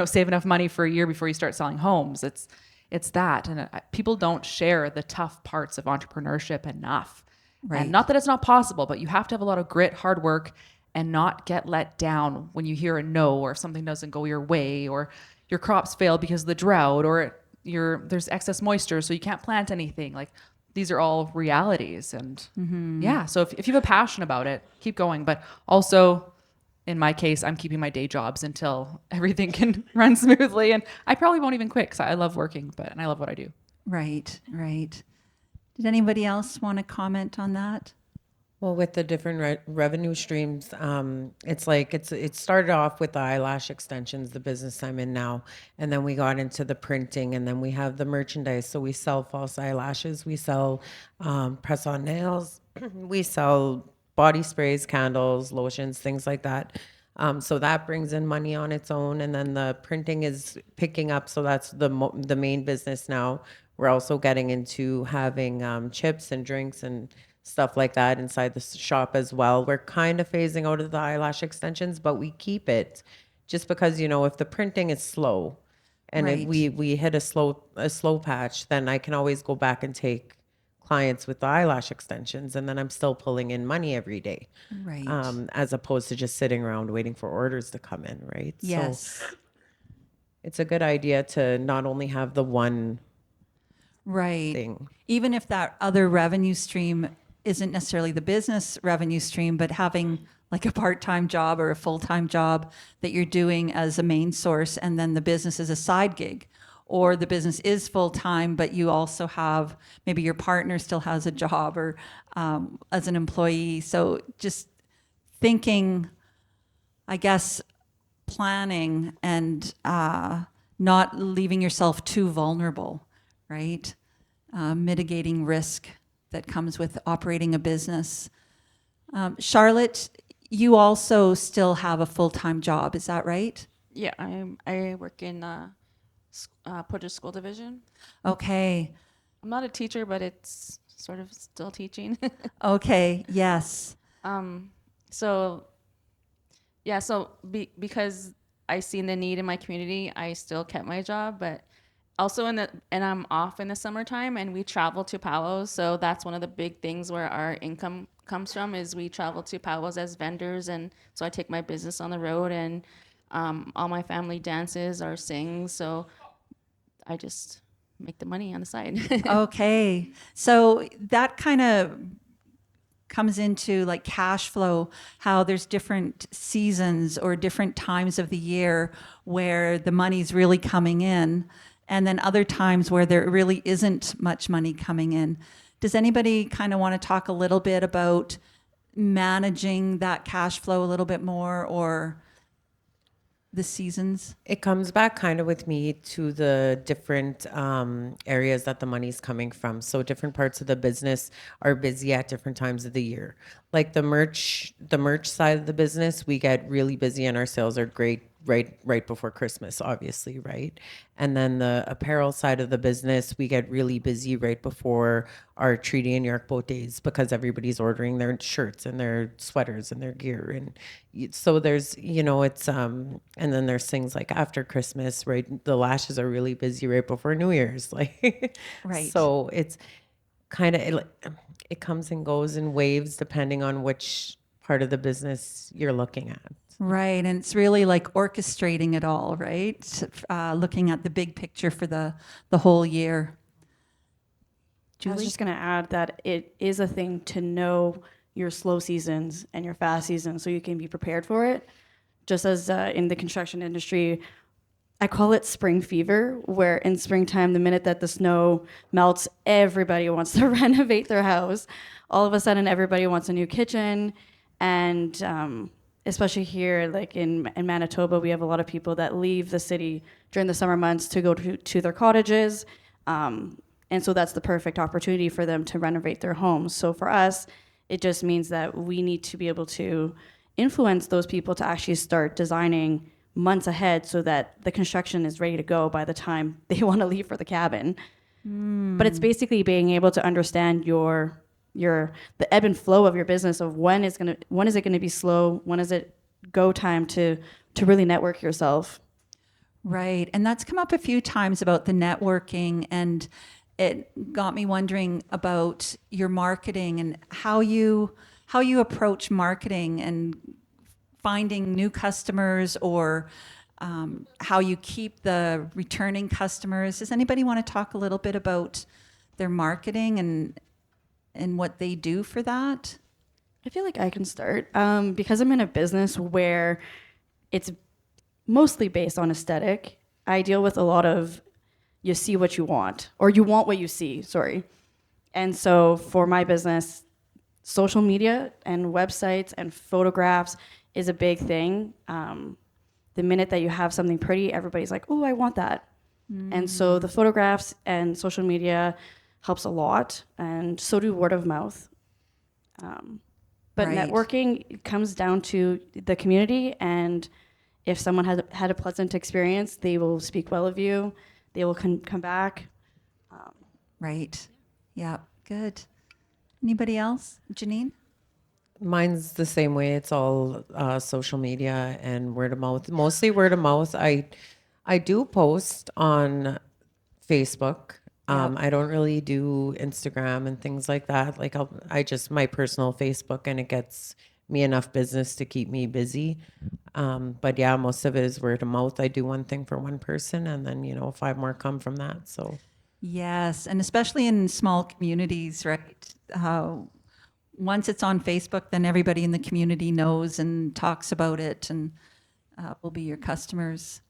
Speaker 4: save enough money for a year before you start selling homes. It's that. And people don't share the tough parts of entrepreneurship enough.
Speaker 1: Right.
Speaker 4: And not that it's not possible, but you have to have a lot of grit, hard work, and not get let down when you hear a no, or if something doesn't go your way, or your crops fail because of the drought, or there's excess moisture, so you can't plant anything. Like, these are all realities. And yeah, so if you have a passion about it, keep going. But also, in my case, I'm keeping my day jobs until everything can run smoothly. And I probably won't even quit because I love working, and I love what I do.
Speaker 1: Right. Did anybody else want to comment on that?
Speaker 5: Well, with the different revenue streams, it started off with the eyelash extensions, the business I'm in now, and then we got into the printing, and then we have the merchandise. So we sell false eyelashes, we sell press-on nails, we sell body sprays, candles, lotions, things like that. So that brings in money on its own, and then the printing is picking up. So that's the main business now. We're also getting into having chips and drinks and stuff like that inside the shop as well. We're kind of phasing out of the eyelash extensions, but we keep it just because, if the printing is slow and if
Speaker 1: Right.
Speaker 5: we hit a slow patch, then I can always go back and take clients with the eyelash extensions, and then I'm still pulling in money every day.
Speaker 1: Right.
Speaker 5: As opposed to just sitting around waiting for orders to come in, right?
Speaker 1: Yes.
Speaker 5: So it's a good idea to not only have the one
Speaker 1: Right.
Speaker 5: thing.
Speaker 1: Even if that other revenue stream isn't necessarily the business revenue stream, but having like a part-time job or a full-time job that you're doing as a main source, and then the business is a side gig, or the business is full-time, but you also have, maybe your partner still has a job, or as an employee. So just thinking, I guess, planning and not leaving yourself too vulnerable, right? Mitigating risk that comes with operating a business. Charlotte, you also still have a full-time job, is that right?
Speaker 3: Yeah, I work in Portage School Division.
Speaker 1: Okay.
Speaker 3: I'm not a teacher, but it's sort of still teaching.
Speaker 1: Okay, yes.
Speaker 3: So because I seen the need in my community, I still kept my job, but also and I'm off in the summertime, and we travel to powwows. So that's one of the big things where our income comes from, is we travel to powwows as vendors. And so I take my business on the road, and all my family dances or sings. So I just make the money on the side.
Speaker 1: Okay. So that kind of comes into like cash flow, how there's different seasons or different times of the year where the money's really coming in, and then other times where there really isn't much money coming in. Does anybody kind of want to talk a little bit about managing that cash flow a little bit more, or the seasons?
Speaker 5: It comes back kind of with me to the different areas that the money's coming from. So different parts of the business are busy at different times of the year. Like the merch side of the business, we get really busy, and our sales are great right before Christmas, obviously, right? And then the apparel side of the business, we get really busy right before our Treaty and York boat days, because everybody's ordering their shirts and their sweaters and their gear. And so there's, it's, and then there's things like after Christmas, right? The lashes are really busy right before New Year's. Like,
Speaker 1: Right.
Speaker 5: So it's kind of, it comes and goes in waves depending on which part of the business you're looking at.
Speaker 1: Right, and it's really like orchestrating it all, right? Looking at the big picture for the whole year.
Speaker 6: I was just going to add that it is a thing to know, your slow seasons and your fast seasons so you can be prepared for it. Just as in the construction industry, I call it spring fever, where in springtime, the minute that the snow melts, everybody wants to renovate their house. All of a sudden, everybody wants a new kitchen. And especially here, like in Manitoba, we have a lot of people that leave the city during the summer months to go to their cottages. And so that's the perfect opportunity for them to renovate their homes. So for us, it just means that we need to be able to influence those people to actually start designing months ahead so that the construction is ready to go by the time they want to leave for the cabin. But it's basically being able to understand the ebb and flow of your business, of when is it going to be slow, when is it go time to really network yourself.
Speaker 1: Right. And that's come up a few times about the networking, and it got me wondering about your marketing and how you approach marketing and finding new customers, or how you keep the returning customers. Does anybody want to talk a little bit about their marketing and what they do for that?
Speaker 6: I feel like I can start because I'm in a business where it's mostly based on aesthetic. I deal with a lot of you see what you want, or you want what you see, sorry. And so for my business, social media and websites and photographs is a big thing. The minute that you have something pretty, everybody's like, oh, I want that. And so the photographs and social media helps a lot, and so do word of mouth. But
Speaker 1: Right.
Speaker 6: networking comes down to the community, and if someone had a pleasant experience, they will speak well of you. They will come back.
Speaker 1: Right. Yeah. Good. Anybody else? Janine?
Speaker 5: Mine's the same way. It's all social media and word of mouth. Mostly word of mouth. I do post on Facebook. I don't really do Instagram and things like that. Like I just my personal Facebook, and it gets me enough business to keep me busy. But yeah, most of it is word of mouth. I do one thing for one person, and then 5 more come from that. So
Speaker 1: Yes. And especially in small communities, right? Once it's on Facebook, then everybody in the community knows and talks about it, and will be your customers.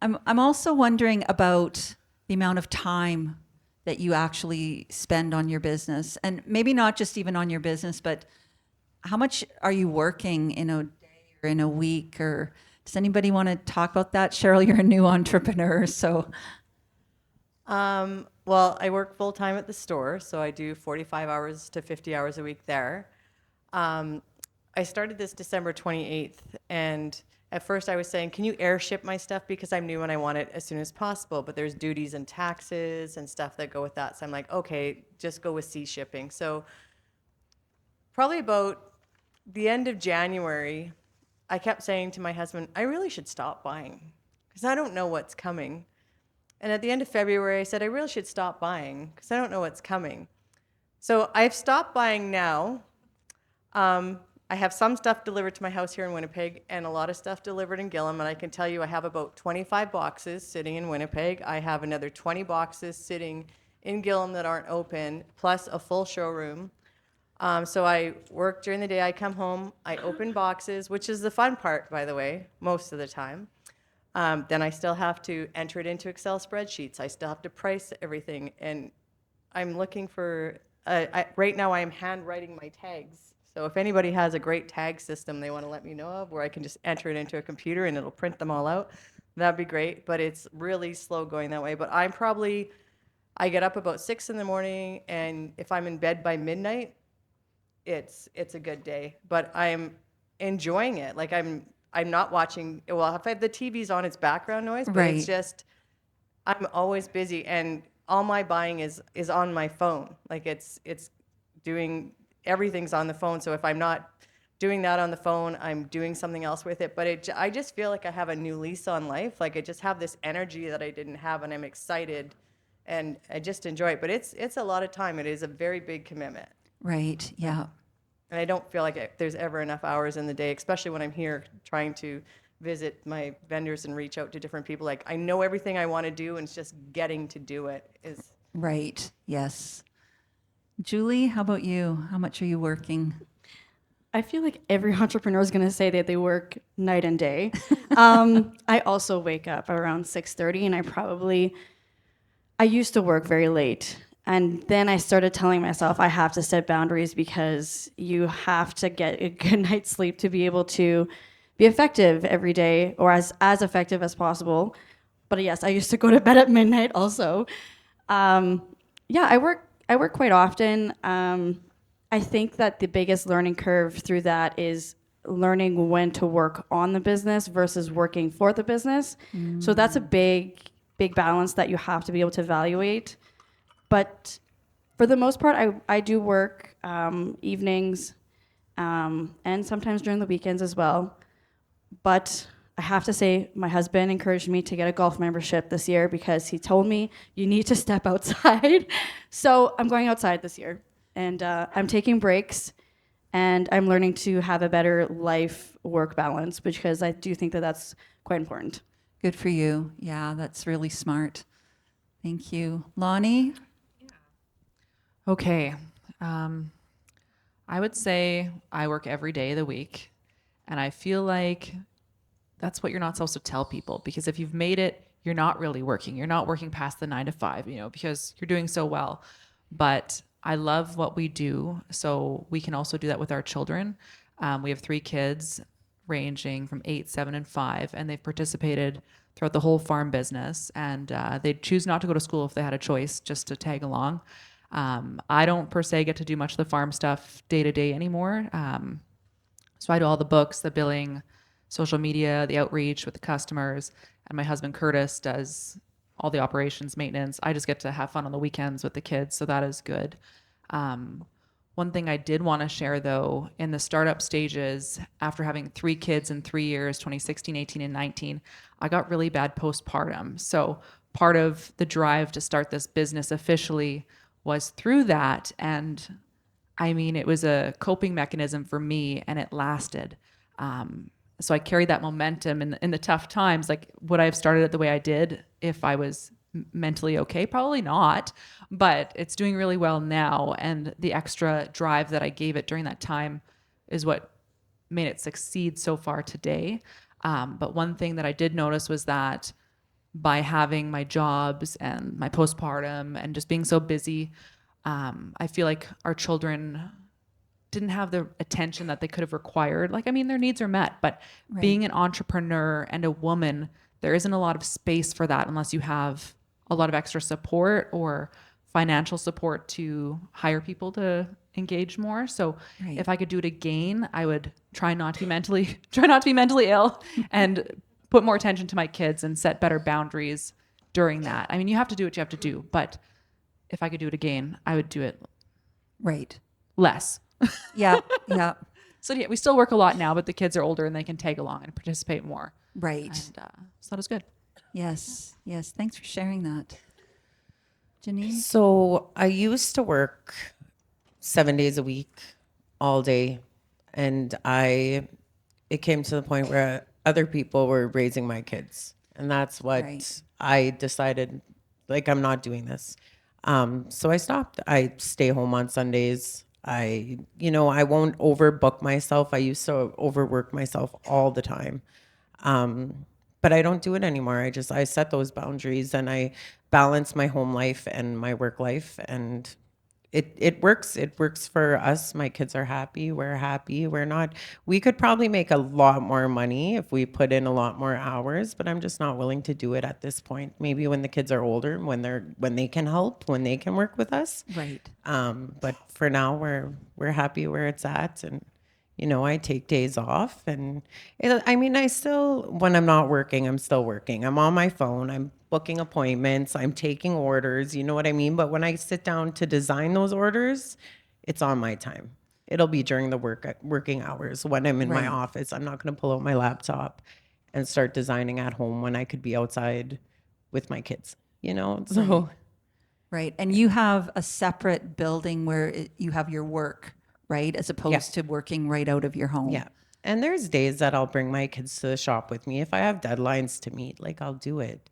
Speaker 1: I'm also wondering about the amount of time that you actually spend on your business, and maybe not just even on your business, but how much are you working in a day or in a week? Or does anybody want to talk about that? Cheryl, you're a new entrepreneur, so.
Speaker 2: Well, I work full time at the store, so I do 45 hours to 50 hours a week there. I started this December 28th, and at first I was saying, can you airship my stuff? Because I'm new and I want it as soon as possible, but there's duties and taxes and stuff that go with that. So I'm like, okay, just go with sea shipping. So probably about the end of January, I kept saying to my husband, I really should stop buying because I don't know what's coming. And at the end of February, I said, I really should stop buying because I don't know what's coming. So I've stopped buying now. I have some stuff delivered to my house here in Winnipeg and a lot of stuff delivered in Gillam. And I can tell you I have about 25 boxes sitting in Winnipeg. I have another 20 boxes sitting in Gillam that aren't open, plus a full showroom. So I work during the day. I come home, I open boxes, which is the fun part, by the way, most of the time. Then I still have to enter it into Excel spreadsheets. I still have to price everything. And I'm looking for, right now I am handwriting my tags. So if anybody has a great tag system they want to let me know of, where I can just enter it into a computer and it'll print them all out, that'd be great. But it's really slow going that way. But I get up about 6 in the morning, and if I'm in bed by midnight, it's a good day. But I'm enjoying it. Like I'm not watching, well, if I have the TV's on, it's background noise, but
Speaker 1: Right.
Speaker 2: it's just, I'm always busy, and all my buying is on my phone. Like it's doing, everything's on the phone. So if I'm not doing that on the phone, I'm doing something else with it. But I just feel like I have a new lease on life. Like I just have this energy that I didn't have, and I'm excited, and I just enjoy it. But it's a lot of time. It is a very big commitment.
Speaker 1: Right. Yeah.
Speaker 2: And I don't feel like there's ever enough hours in the day, especially when I'm here trying to visit my vendors and reach out to different people. Like I know everything I want to do, and it's just getting to do it is.
Speaker 1: Right. Yes. Julie, how about you? How much are you working?
Speaker 6: I feel like every entrepreneur is going to say that they work night and day. I also wake up around 6:30, and I used to work very late. And then I started telling myself I have to set boundaries because you have to get a good night's sleep to be able to be effective every day, or as effective as possible. But yes, I used to go to bed at midnight also. Yeah, I work quite often. I think that the biggest learning curve through that is learning when to work on the business versus working for the business. So that's a big balance that you have to be able to evaluate. But for the most part, I do work evenings and sometimes during the weekends as well. But I have to say, my husband encouraged me to get a golf membership this year because he told me you need to step outside. So I'm going outside this year, and I'm taking breaks, and I'm learning to have a better life-work balance because I do think that that's quite important.
Speaker 1: Good for you. Yeah, that's really smart. Thank you. Lonnie?
Speaker 4: Okay. I would say I work every day of the week. And I feel like that's what you're not supposed to tell people, because if you've made it, you're not really working. You're not working past the 9 to 5, because you're doing so well. But I love what we do. So we can also do that with our children. We have 3 kids ranging from 8, 7, and 5, and they've participated throughout the whole farm business. And they'd choose not to go to school if they had a choice, just to tag along. I don't per se get to do much of the farm stuff day to day anymore. So I do all the books, the billing, social media, the outreach with the customers, and my husband Curtis does all the operations, maintenance. I just get to have fun on the weekends with the kids, so that is good. One thing I did want to share, though, in the startup stages, after having 3 kids in 3 years, 2016, 18, and 19, I got really bad postpartum. So part of the drive to start this business officially was through that. And I mean, it was a coping mechanism for me, and it lasted. So I carried that momentum in the tough times. Like, would I have started it the way I did if I was mentally okay? Probably not, but it's doing really well now. And the extra drive that I gave it during that time is what made it succeed so far today. But one thing that I did notice was that by having my jobs and my postpartum and just being so busy, I feel like our children didn't have the attention that they could have required. Like, I mean, their needs are met, but being an entrepreneur and a woman, there isn't a lot of space for that unless you have a lot of extra support or financial support to hire people to engage more. So if I could do it again, I would try not to be mentally ill and put more attention to my kids and set better boundaries during that. I mean, you have to do what you have to do, but if I could do it again, I would do it less.
Speaker 1: Yeah. Yeah.
Speaker 4: So yeah, we still work a lot now, but the kids are older and they can tag along and participate more.
Speaker 1: Right.
Speaker 4: And so that was good.
Speaker 1: Yes. Yes. Thanks for sharing that. Janine?
Speaker 5: So I used to work 7 days a week, all day. And it came to the point where other people were raising my kids. And that's what I decided, like, I'm not doing this. So I stopped. I stay home on Sundays. I won't overbook myself. I used to overwork myself all the time. But I don't do it anymore. I set those boundaries and I balance my home life and my work life, and it works. It works for us. My kids are happy. We're happy. We could probably make a lot more money if we put in a lot more hours, but I'm just not willing to do it at this point. Maybe when the kids are older, when they can help, when they can work with us.
Speaker 1: Right.
Speaker 5: But for now, we're happy where it's at, and I take days off, and I still, when I'm not working, I'm still working. I'm on my phone. I'm booking appointments. I'm taking orders. You know what I mean? But when I sit down to design those orders, it's on my time. It'll be during the working hours when I'm in my office. I'm not going to pull out my laptop and start designing at home when I could be outside with my kids. So.
Speaker 1: Right. And you have a separate building where you have your work, right? As opposed to working right out of your home.
Speaker 5: Yeah. And there's days that I'll bring my kids to the shop with me. If I have deadlines to meet, like, I'll do it.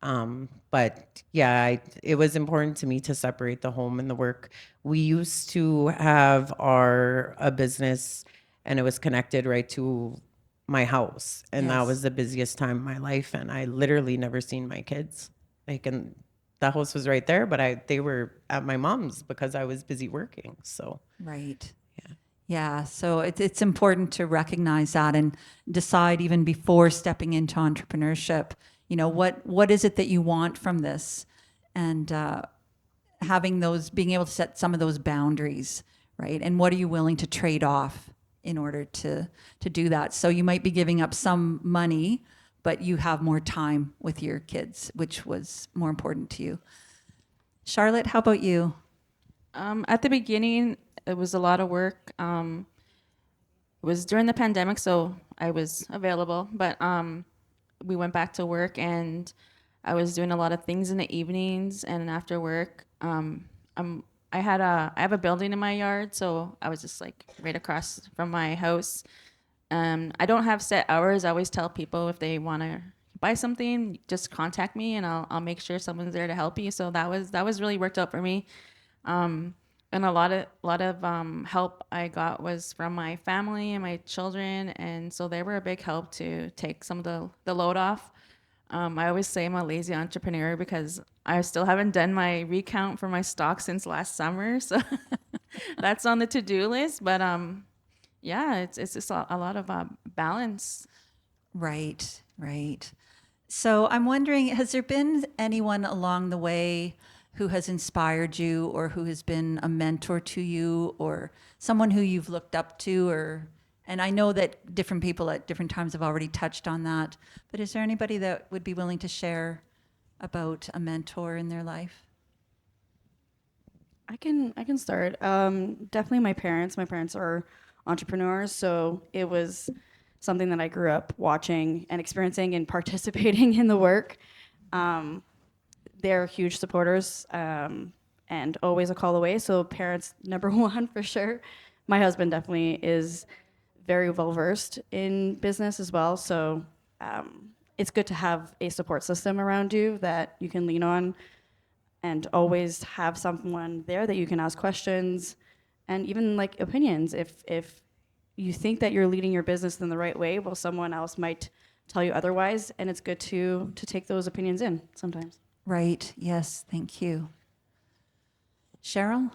Speaker 5: But yeah, it was important to me to separate the home and the work. We used to have a business, and it was connected right to my house, and that was
Speaker 1: Yes.
Speaker 5: the busiest time of my life. And I literally never seen my kids. Like, and the house was right there, but they were at my mom's because I was busy working. So
Speaker 1: Right. Yeah. So it's important to recognize that and decide even before stepping into entrepreneurship, what is it that you want from this? And being able to set some of those boundaries, right? And what are you willing to trade off in order to do that? So you might be giving up some money, but you have more time with your kids, which was more important to you. Charlotte, how about you?
Speaker 3: At the beginning, it was a lot of work. It was during the pandemic, so I was available, but we went back to work, and I was doing a lot of things in the evenings and after work. I have a building in my yard, so I was just like right across from my house. I don't have set hours. I always tell people if they want to buy something, just contact me, and I'll make sure someone's there to help you. So that was really worked out for me. And a lot of help I got was from my family and my children, and so they were a big help to take some of the load off. I always say I'm a lazy entrepreneur because I still haven't done my recount for my stock since last summer, so that's on the to-do list. But yeah, it's just a lot of balance.
Speaker 1: Right, right. So I'm wondering, has there been anyone along the way who has inspired you or who has been a mentor to you or someone who you've looked up to and I know that different people at different times have already touched on that, but is there anybody that would be willing to share about a mentor in their life?
Speaker 6: I can start. Definitely my parents. My parents are entrepreneurs, so it was something that I grew up watching and experiencing and participating in the work. Um, they're huge supporters and always a call away. So parents number one for sure. My husband definitely is very well versed in business as well. So it's good to have a support system around you that you can lean on and always have someone there that you can ask questions and even like opinions. If you think that you're leading your business in the right way, well, someone else might tell you otherwise, and it's good to take those opinions in sometimes.
Speaker 1: Right. Yes. Thank you. Cheryl?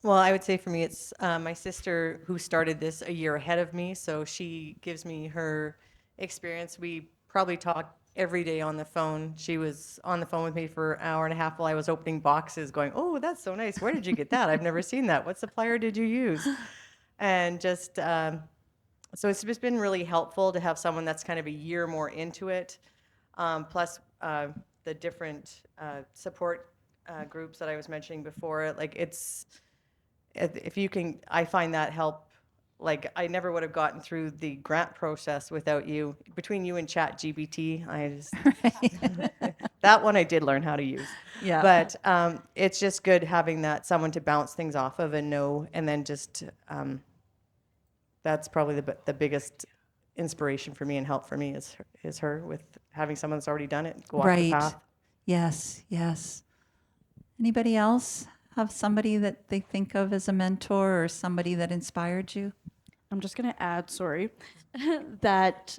Speaker 2: Well, I would say for me, it's my sister who started this a year ahead of me. So she gives me her experience. We probably talk every day on the phone. She was on the phone with me for an hour and a half while I was opening boxes going, oh, that's so nice. Where did you get that? I've never seen that. What supplier did you use? And just, so it's just been really helpful to have someone that's kind of a year more into it. Plus the different support groups that I was mentioning before. Like if you can, I find that help. Like I never would have gotten through the grant process without you. Between you and Chat GBT, that one I did learn how to use.
Speaker 1: Yeah.
Speaker 2: But it's just good having that someone to bounce things off of and know, and then just that's probably the biggest inspiration for me and help for me is her with having someone that's already done it, go off the
Speaker 1: Right.
Speaker 2: path.
Speaker 1: Yes. Yes. Anybody else have somebody that they think of as a mentor or somebody that inspired you?
Speaker 6: I'm just going to add, sorry, that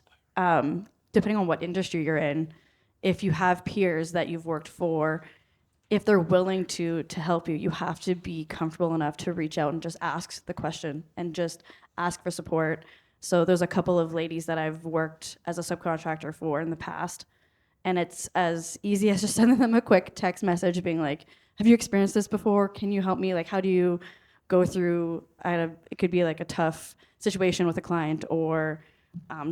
Speaker 6: depending on what industry you're in, if you have peers that you've worked for, if they're willing to help you, you have to be comfortable enough to reach out and just ask the question and just ask for support. So there's a couple of ladies that I've worked as a subcontractor for in the past, and it's as easy as just sending them a quick text message being like, have you experienced this before? Can you help me? Like, how do you go through, it could be like a tough situation with a client or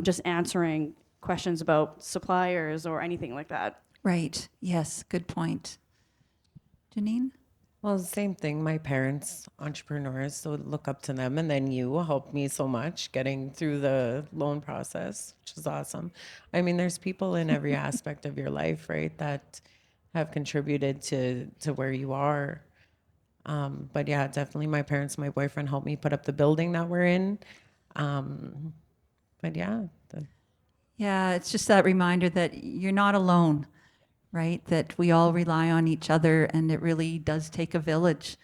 Speaker 6: just answering questions about suppliers or anything like that.
Speaker 1: Right. Yes. Good point. Janine?
Speaker 5: well, same thing. My parents, entrepreneurs, so look up to them. And then you helped me so much getting through the loan process, which is awesome. I mean, there's people in every aspect of your life, right, that have contributed to where you are. But yeah, definitely my parents, my boyfriend helped me put up the building that we're in. But yeah,
Speaker 1: Yeah, it's just that reminder that you're not alone, right? That we all rely on each other, and it really does take a village.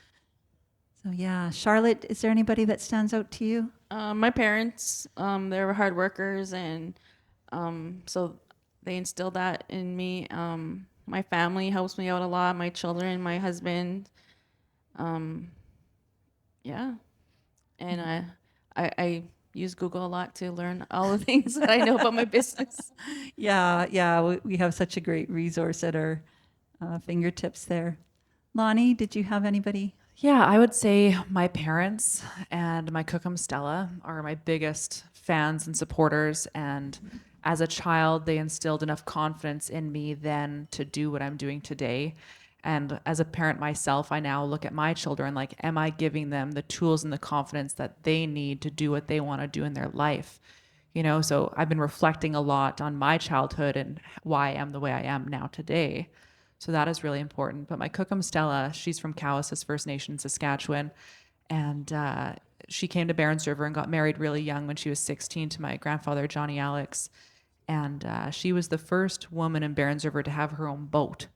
Speaker 1: So yeah, Charlotte, is there anybody that stands out to you?
Speaker 3: My parents, they were hard workers, and so they instilled that in me. My family helps me out a lot. My children, my husband, yeah, and I use Google a lot to learn all the things that I know about my business.
Speaker 1: Yeah, we have such a great resource at our fingertips there. Lonnie, did you have anybody?
Speaker 4: Yeah, I would say my parents and my cookum Stella are my biggest fans and supporters. And as a child, they instilled enough confidence in me then to do what I'm doing today. And as a parent myself, I now look at my children like, am I giving them the tools and the confidence that they need to do what they want to do in their life? You know, so I've been reflecting a lot on my childhood and why I am the way I am now today. So that is really important. But my cookum Stella, she's from Cowessess First Nation, Saskatchewan. And she came to Barons River and got married really young when she was 16 to my grandfather, Johnny Alex. And she was the first woman in Barons River to have her own boat.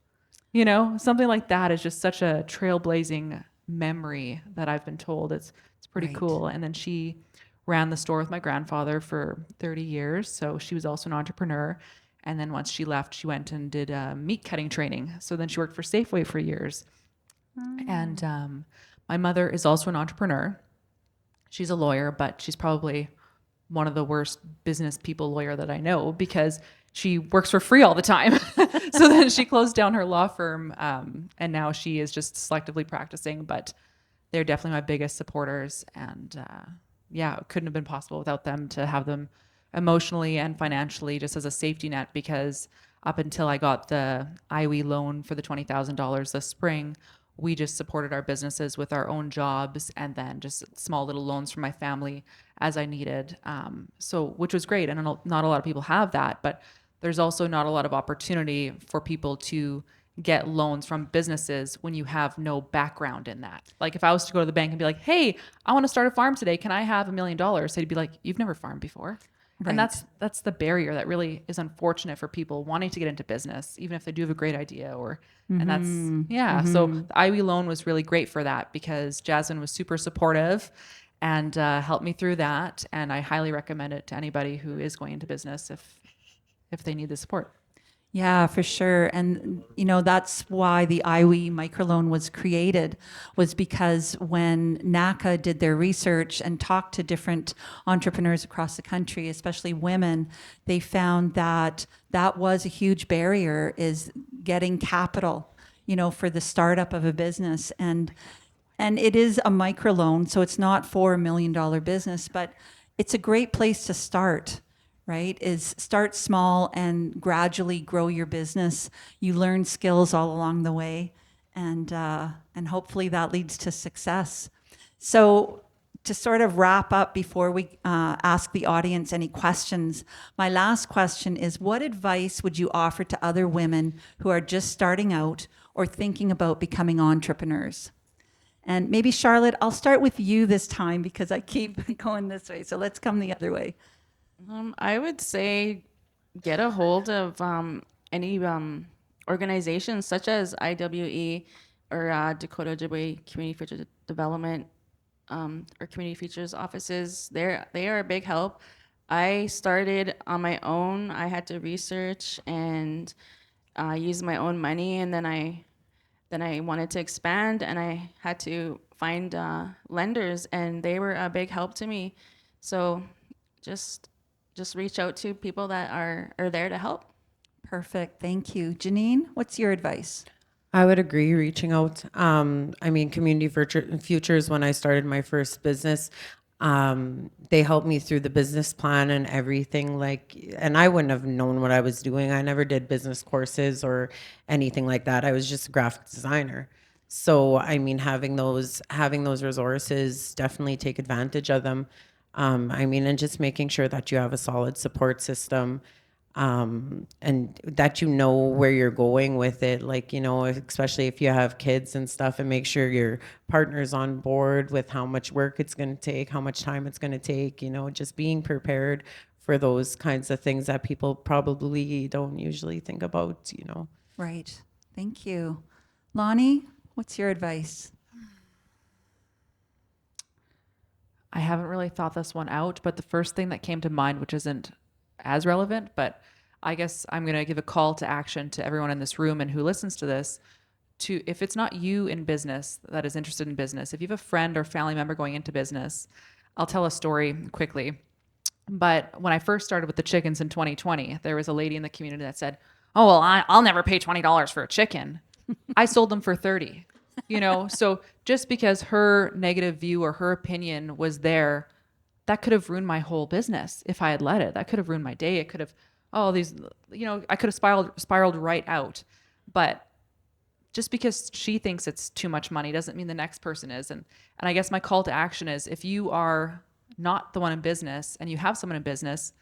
Speaker 4: You know, something like that is just such a trailblazing memory that I've been told. It's pretty
Speaker 1: Right.
Speaker 4: cool. And then she ran the store with my grandfather for 30 years. So she was also an entrepreneur. And then once she left, she went and did meat cutting training. So then she worked for Safeway for years. And my mother is also an entrepreneur. She's a lawyer, but she's probably one of the worst business people lawyer that I know because she works for free all the time. So then she closed down her law firm, and now she is just selectively practicing. But they're definitely my biggest supporters. And yeah, it couldn't have been possible without them to have them emotionally and financially just as a safety net, because up until I got the IWE loan for the $20,000 this spring, we just supported our businesses with our own jobs and then just small little loans from my family as I needed. So, which was great. And not a lot of people have that, but there's also not a lot of opportunity for people to get loans from businesses when you have no background in that. Like if I was to go to the bank and be like, hey, I want to start a farm today. Can I have $1 million? They'd be like, you've never farmed before.
Speaker 1: Right.
Speaker 4: And that's the barrier that really is unfortunate for people wanting to get into business, even if they do have a great idea and that's, So the IWE loan was really great for that because Jasmine was super supportive and helped me through that. And I highly recommend it to anybody who is going into business if they need the support.
Speaker 1: Yeah, for sure. And, you know, that's why the IWE microloan was created, was because when NACA did their research and talked to different entrepreneurs across the country, especially women, they found that that was a huge barrier, is getting capital, you know, for the startup of a business. And it is a microloan, so it's not for $1 million business, but it's a great place to start. Right? Is start small and gradually grow your business. You learn skills all along the way, and hopefully that leads to success. So to sort of wrap up before we ask the audience any questions, my last question is, what advice would you offer to other women who are just starting out or thinking about becoming entrepreneurs? And maybe Charlotte, I'll start with you this time because I keep going this way. So let's come the other way.
Speaker 3: I would say get a hold of any organizations such as IWE or Dakota Ojibwe Community Features Development or Community Features offices. They are a big help. I started on my own. I had to research and use my own money, and then I wanted to expand, and I had to find lenders, and they were a big help to me. So just reach out to people that are there to help.
Speaker 1: Perfect. Thank you. Janine, what's your advice?
Speaker 5: I would agree, reaching out. I mean, Community Futures, when I started my first business, they helped me through the business plan and everything. And I wouldn't have known what I was doing. I never did business courses or anything like that. I was just a graphic designer. So, I mean, having those resources, definitely take advantage of them. I mean, and just making sure that you have a solid support system, and that you know where you're going with it. Like, you know, especially if you have kids and stuff, and make sure your partner's on board with how much work it's going to take, how much time it's going to take, you know, just being prepared for those kinds of things that people probably don't usually think about, you know.
Speaker 1: Right. Thank you. Lonnie, what's your advice?
Speaker 4: I haven't really thought this one out, but the first thing that came to mind, which isn't as relevant, but I guess I'm going to give a call to action to everyone in this room and who listens to this, to, if it's not you in business that is interested in business, if you have a friend or family member going into business, I'll tell a story quickly. But when I first started with the chickens in 2020, there was a lady in the community that said, "Oh, well, I'll never pay $20 for a chicken." I sold them for 30. So just because her negative view or her opinion was there, that could have ruined my whole business if I had let it. That could have ruined my day. It could have, I could have spiraled right out. But just because she thinks it's too much money doesn't mean the next person is. And I guess my call to action is, if you are not the one in business and you have someone in business,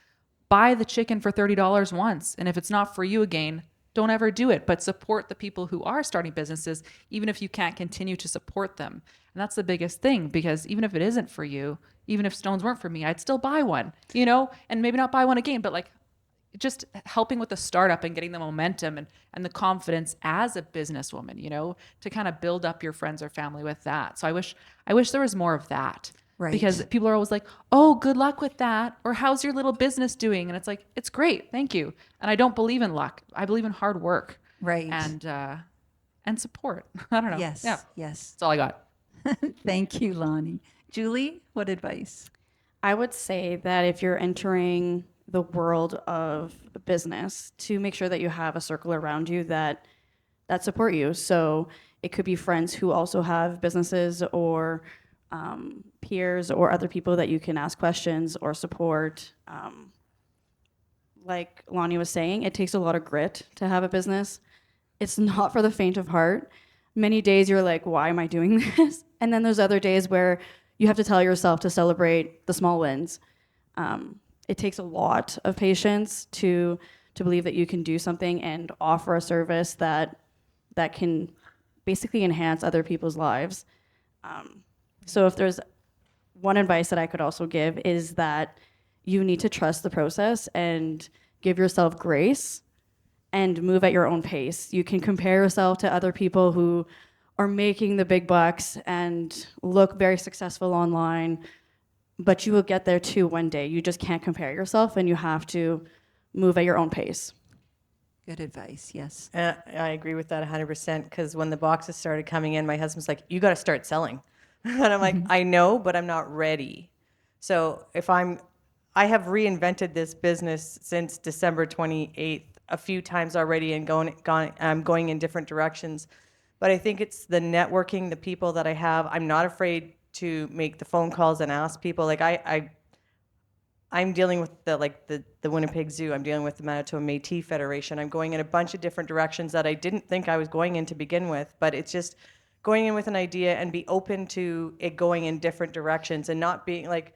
Speaker 4: buy the chicken for $30 once. And if it's not for you again, don't ever do it, but support the people who are starting businesses, even if you can't continue to support them. And that's the biggest thing, because even if it isn't for you, even if stones weren't for me, I'd still buy one, and maybe not buy one again, but like just helping with the startup and getting the momentum and the confidence as a businesswoman, to kind of build up your friends or family with that. So I wish there was more of that.
Speaker 1: Right.
Speaker 4: Because people are always like, "Oh, good luck with that," or "How's your little business doing?" And it's like, "It's great, thank you." And I don't believe in luck. I believe in hard work.
Speaker 1: Right.
Speaker 4: And support. I don't know.
Speaker 1: Yes.
Speaker 4: Yeah.
Speaker 1: Yes.
Speaker 4: That's all I got.
Speaker 1: Thank you, Lonnie. Julie, what advice?
Speaker 6: I would say that if you're entering the world of business, to make sure that you have a circle around you that support you. So it could be friends who also have businesses, or peers or other people that you can ask questions or support. Like Lonnie was saying, it takes a lot of grit to have a business. It's not for the faint of heart. Many days you're like, why am I doing this? And then there's other days where you have to tell yourself to celebrate the small wins. It takes a lot of patience to believe that you can do something and offer a service that can basically enhance other people's lives. So if there's one advice that I could also give, is that you need to trust the process and give yourself grace and move at your own pace. You can compare yourself to other people who are making the big bucks and look very successful online, but you will get there too one day. You just can't compare yourself, and you have to move at your own pace.
Speaker 1: Good advice. Yes.
Speaker 2: I agree with that 100%, because when the boxes started coming in, my husband's like, "You got to start selling." And I'm like, "I know, but I'm not ready." So I have reinvented this business since December 28th a few times already, and I'm going in different directions. But I think it's the networking, the people that I have. I'm not afraid to make the phone calls and ask people. Like I'm dealing with the Winnipeg Zoo. I'm dealing with the Manitoba Métis Federation. I'm going in a bunch of different directions that I didn't think I was going in to begin with. But it's just going in with an idea and be open to it going in different directions, and not being like,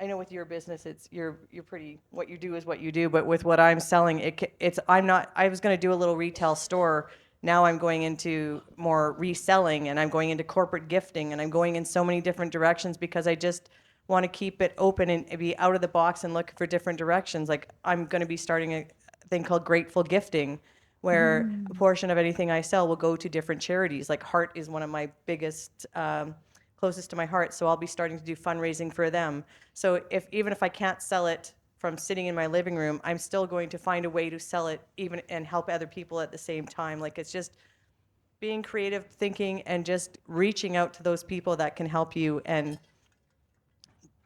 Speaker 2: I know with your business, you're pretty, what you do is what you do. But with what I'm selling, I was going to do a little retail store. Now I'm going into more reselling, and I'm going into corporate gifting, and I'm going in so many different directions, because I just want to keep it open and be out of the box and look for different directions. Like, I'm going to be starting a thing called Grateful Gifting, where a portion of anything I sell will go to different charities. Like, Heart is one of my biggest, closest to my heart, so I'll be starting to do fundraising for them. So even if I can't sell it from sitting in my living room, I'm still going to find a way to sell it even and help other people at the same time. Like, it's just being creative, thinking, and just reaching out to those people that can help you, and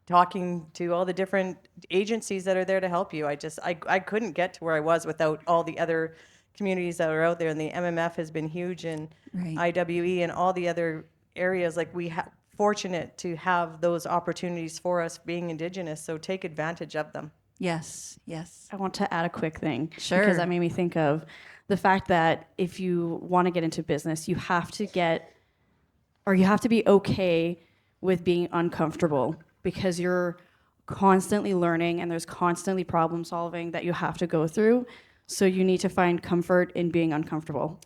Speaker 2: talking to all the different agencies that are there to help you. I couldn't get to where I was without all the other communities that are out there, and the MMF has been huge, and
Speaker 1: Right.
Speaker 2: IWE and all the other areas. Like, fortunate to have those opportunities for us being Indigenous, so take advantage of them.
Speaker 1: Yes. Yes.
Speaker 6: I want to add a quick thing.
Speaker 1: Sure.
Speaker 6: Because that made me think of the fact that if you want to get into business, you have to be okay with being uncomfortable, because you're constantly learning and there's constantly problem solving that you have to go through. So you need to find comfort in being uncomfortable.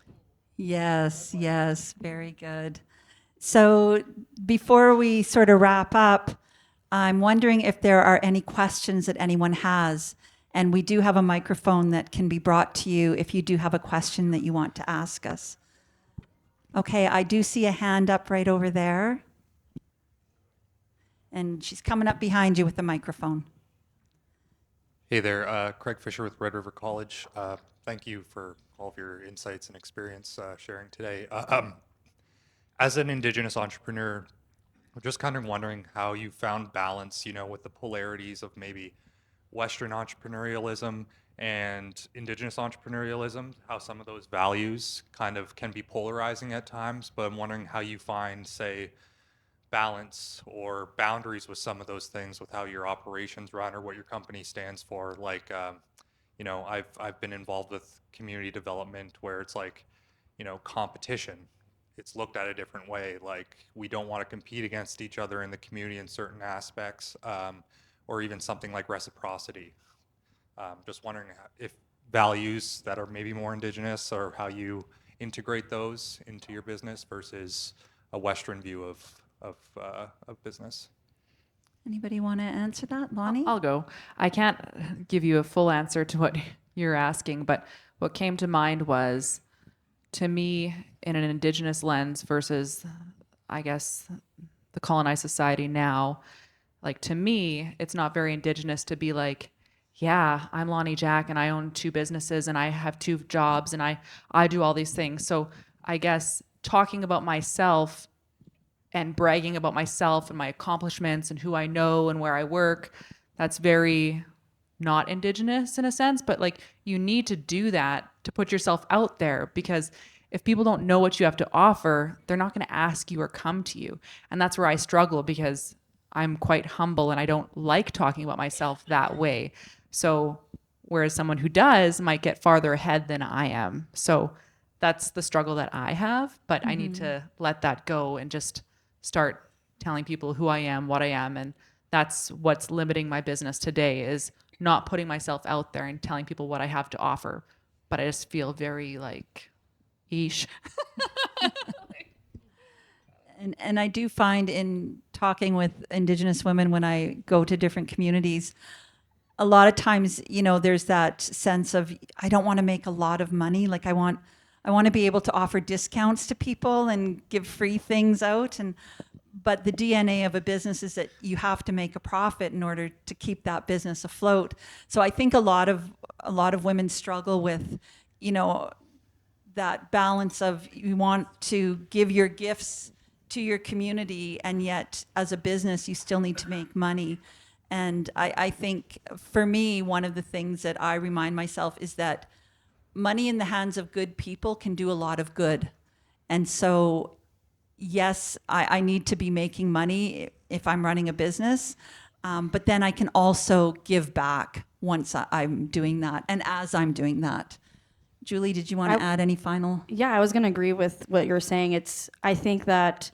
Speaker 1: Yes. Yes. Very good. So before we sort of wrap up, I'm wondering if there are any questions that anyone has. And we do have a microphone that can be brought to you if you do have a question that you want to ask us. Okay, I do see a hand up right over there. And she's coming up behind you with the microphone.
Speaker 7: Hey there, Craig Fisher with Red River College. Thank you for all of your insights and experience sharing today. As an Indigenous entrepreneur, I'm just kind of wondering how you found balance, with the polarities of maybe Western entrepreneurialism and Indigenous entrepreneurialism, how some of those values kind of can be polarizing at times, but I'm wondering how you find, say, balance or boundaries with some of those things with how your operations run or what your company stands for. Like, I've been involved with community development where it's like, competition. It's looked at a different way. Like, we don't want to compete against each other in the community in certain aspects, or even something like reciprocity. Just wondering if values that are maybe more Indigenous or how you integrate those into your business versus a Western view of business.
Speaker 1: Anybody want to answer that? Lonnie?
Speaker 4: I'll go. I can't give you a full answer to what you're asking, but what came to mind was, to me, in an Indigenous lens versus, I guess, the colonized society now, like, to me, it's not very Indigenous to be like, yeah, I'm Lonnie Jack and I own 2 businesses and I have 2 jobs and I do all these things. So I guess talking about myself and bragging about myself and my accomplishments and who I know and where I work, that's very not Indigenous in a sense, but like, you need to do that to put yourself out there, because if people don't know what you have to offer, they're not going to ask you or come to you. And that's where I struggle, because I'm quite humble and I don't like talking about myself that way. So whereas someone who does might get farther ahead than I am. So that's the struggle that I have, but I need to let that go and just start telling people who I am, what I am. And that's what's limiting my business today, is not putting myself out there and telling people what I have to offer. But I just feel very like, eesh.
Speaker 1: And I do find, in talking with Indigenous women when I go to different communities, a lot of times, there's that sense of, I don't want to make a lot of money. Like, I want to be able to offer discounts to people and give free things out. But the DNA of a business is that you have to make a profit in order to keep that business afloat. So I think a lot of women struggle with, that balance of, you want to give your gifts to your community, and yet as a business, you still need to make money. And I think, for me, one of the things that I remind myself is that money in the hands of good people can do a lot of good. And so, yes, I need to be making money if I'm running a business, but then I can also give back once I'm doing that, and as I'm doing that. Julie, did you want to add any final?
Speaker 6: Yeah, I was going to agree with what you're saying. I think that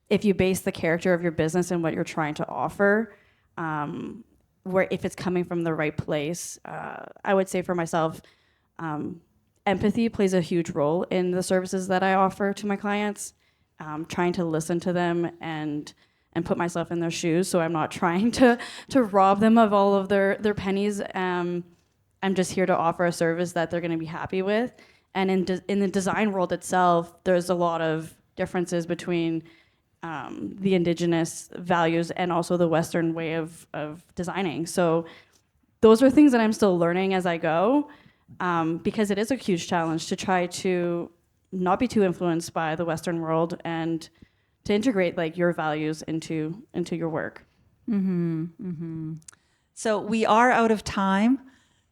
Speaker 6: if you base the character of your business and what you're trying to offer, where if it's coming from the right place, I would say for myself, empathy plays a huge role in the services that I offer to my clients. Trying to listen to them and put myself in their shoes, so I'm not trying to rob them of all of their pennies. I'm just here to offer a service that they're going to be happy with. And in the design world itself, there's a lot of differences between the Indigenous values and also the Western way of designing. So those are things that I'm still learning as I go, because it is a huge challenge to try to not be too influenced by the Western world and to integrate like your values into your work.
Speaker 1: So we are out of time.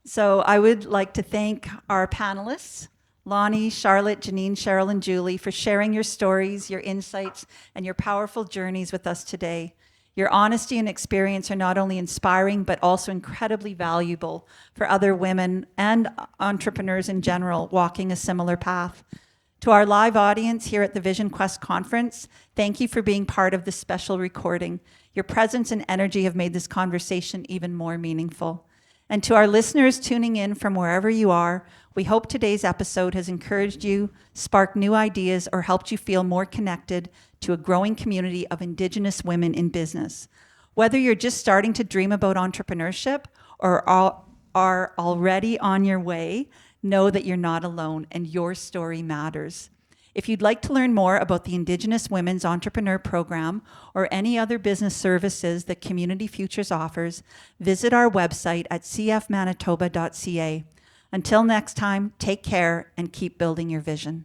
Speaker 1: So I would like to thank our panelists, Lonnie, Charlotte, Janine, Cheryl, and Julie, for sharing your stories, your insights, and your powerful journeys with us today. Your honesty and experience are not only inspiring, but also incredibly valuable for other women and entrepreneurs in general walking a similar path. To our live audience here at the Vision Quest Conference, thank you for being part of this special recording. Your presence and energy have made this conversation even more meaningful. And to our listeners tuning in from wherever you are, we hope today's episode has encouraged you, sparked new ideas, or helped you feel more connected to a growing community of Indigenous women in business. Whether you're just starting to dream about entrepreneurship or are already on your way, know that you're not alone and your story matters. If you'd like to learn more about the Indigenous Women's Entrepreneur Program or any other business services that Community Futures offers, visit our website at cfmanitoba.ca. Until next time, take care and keep building your vision.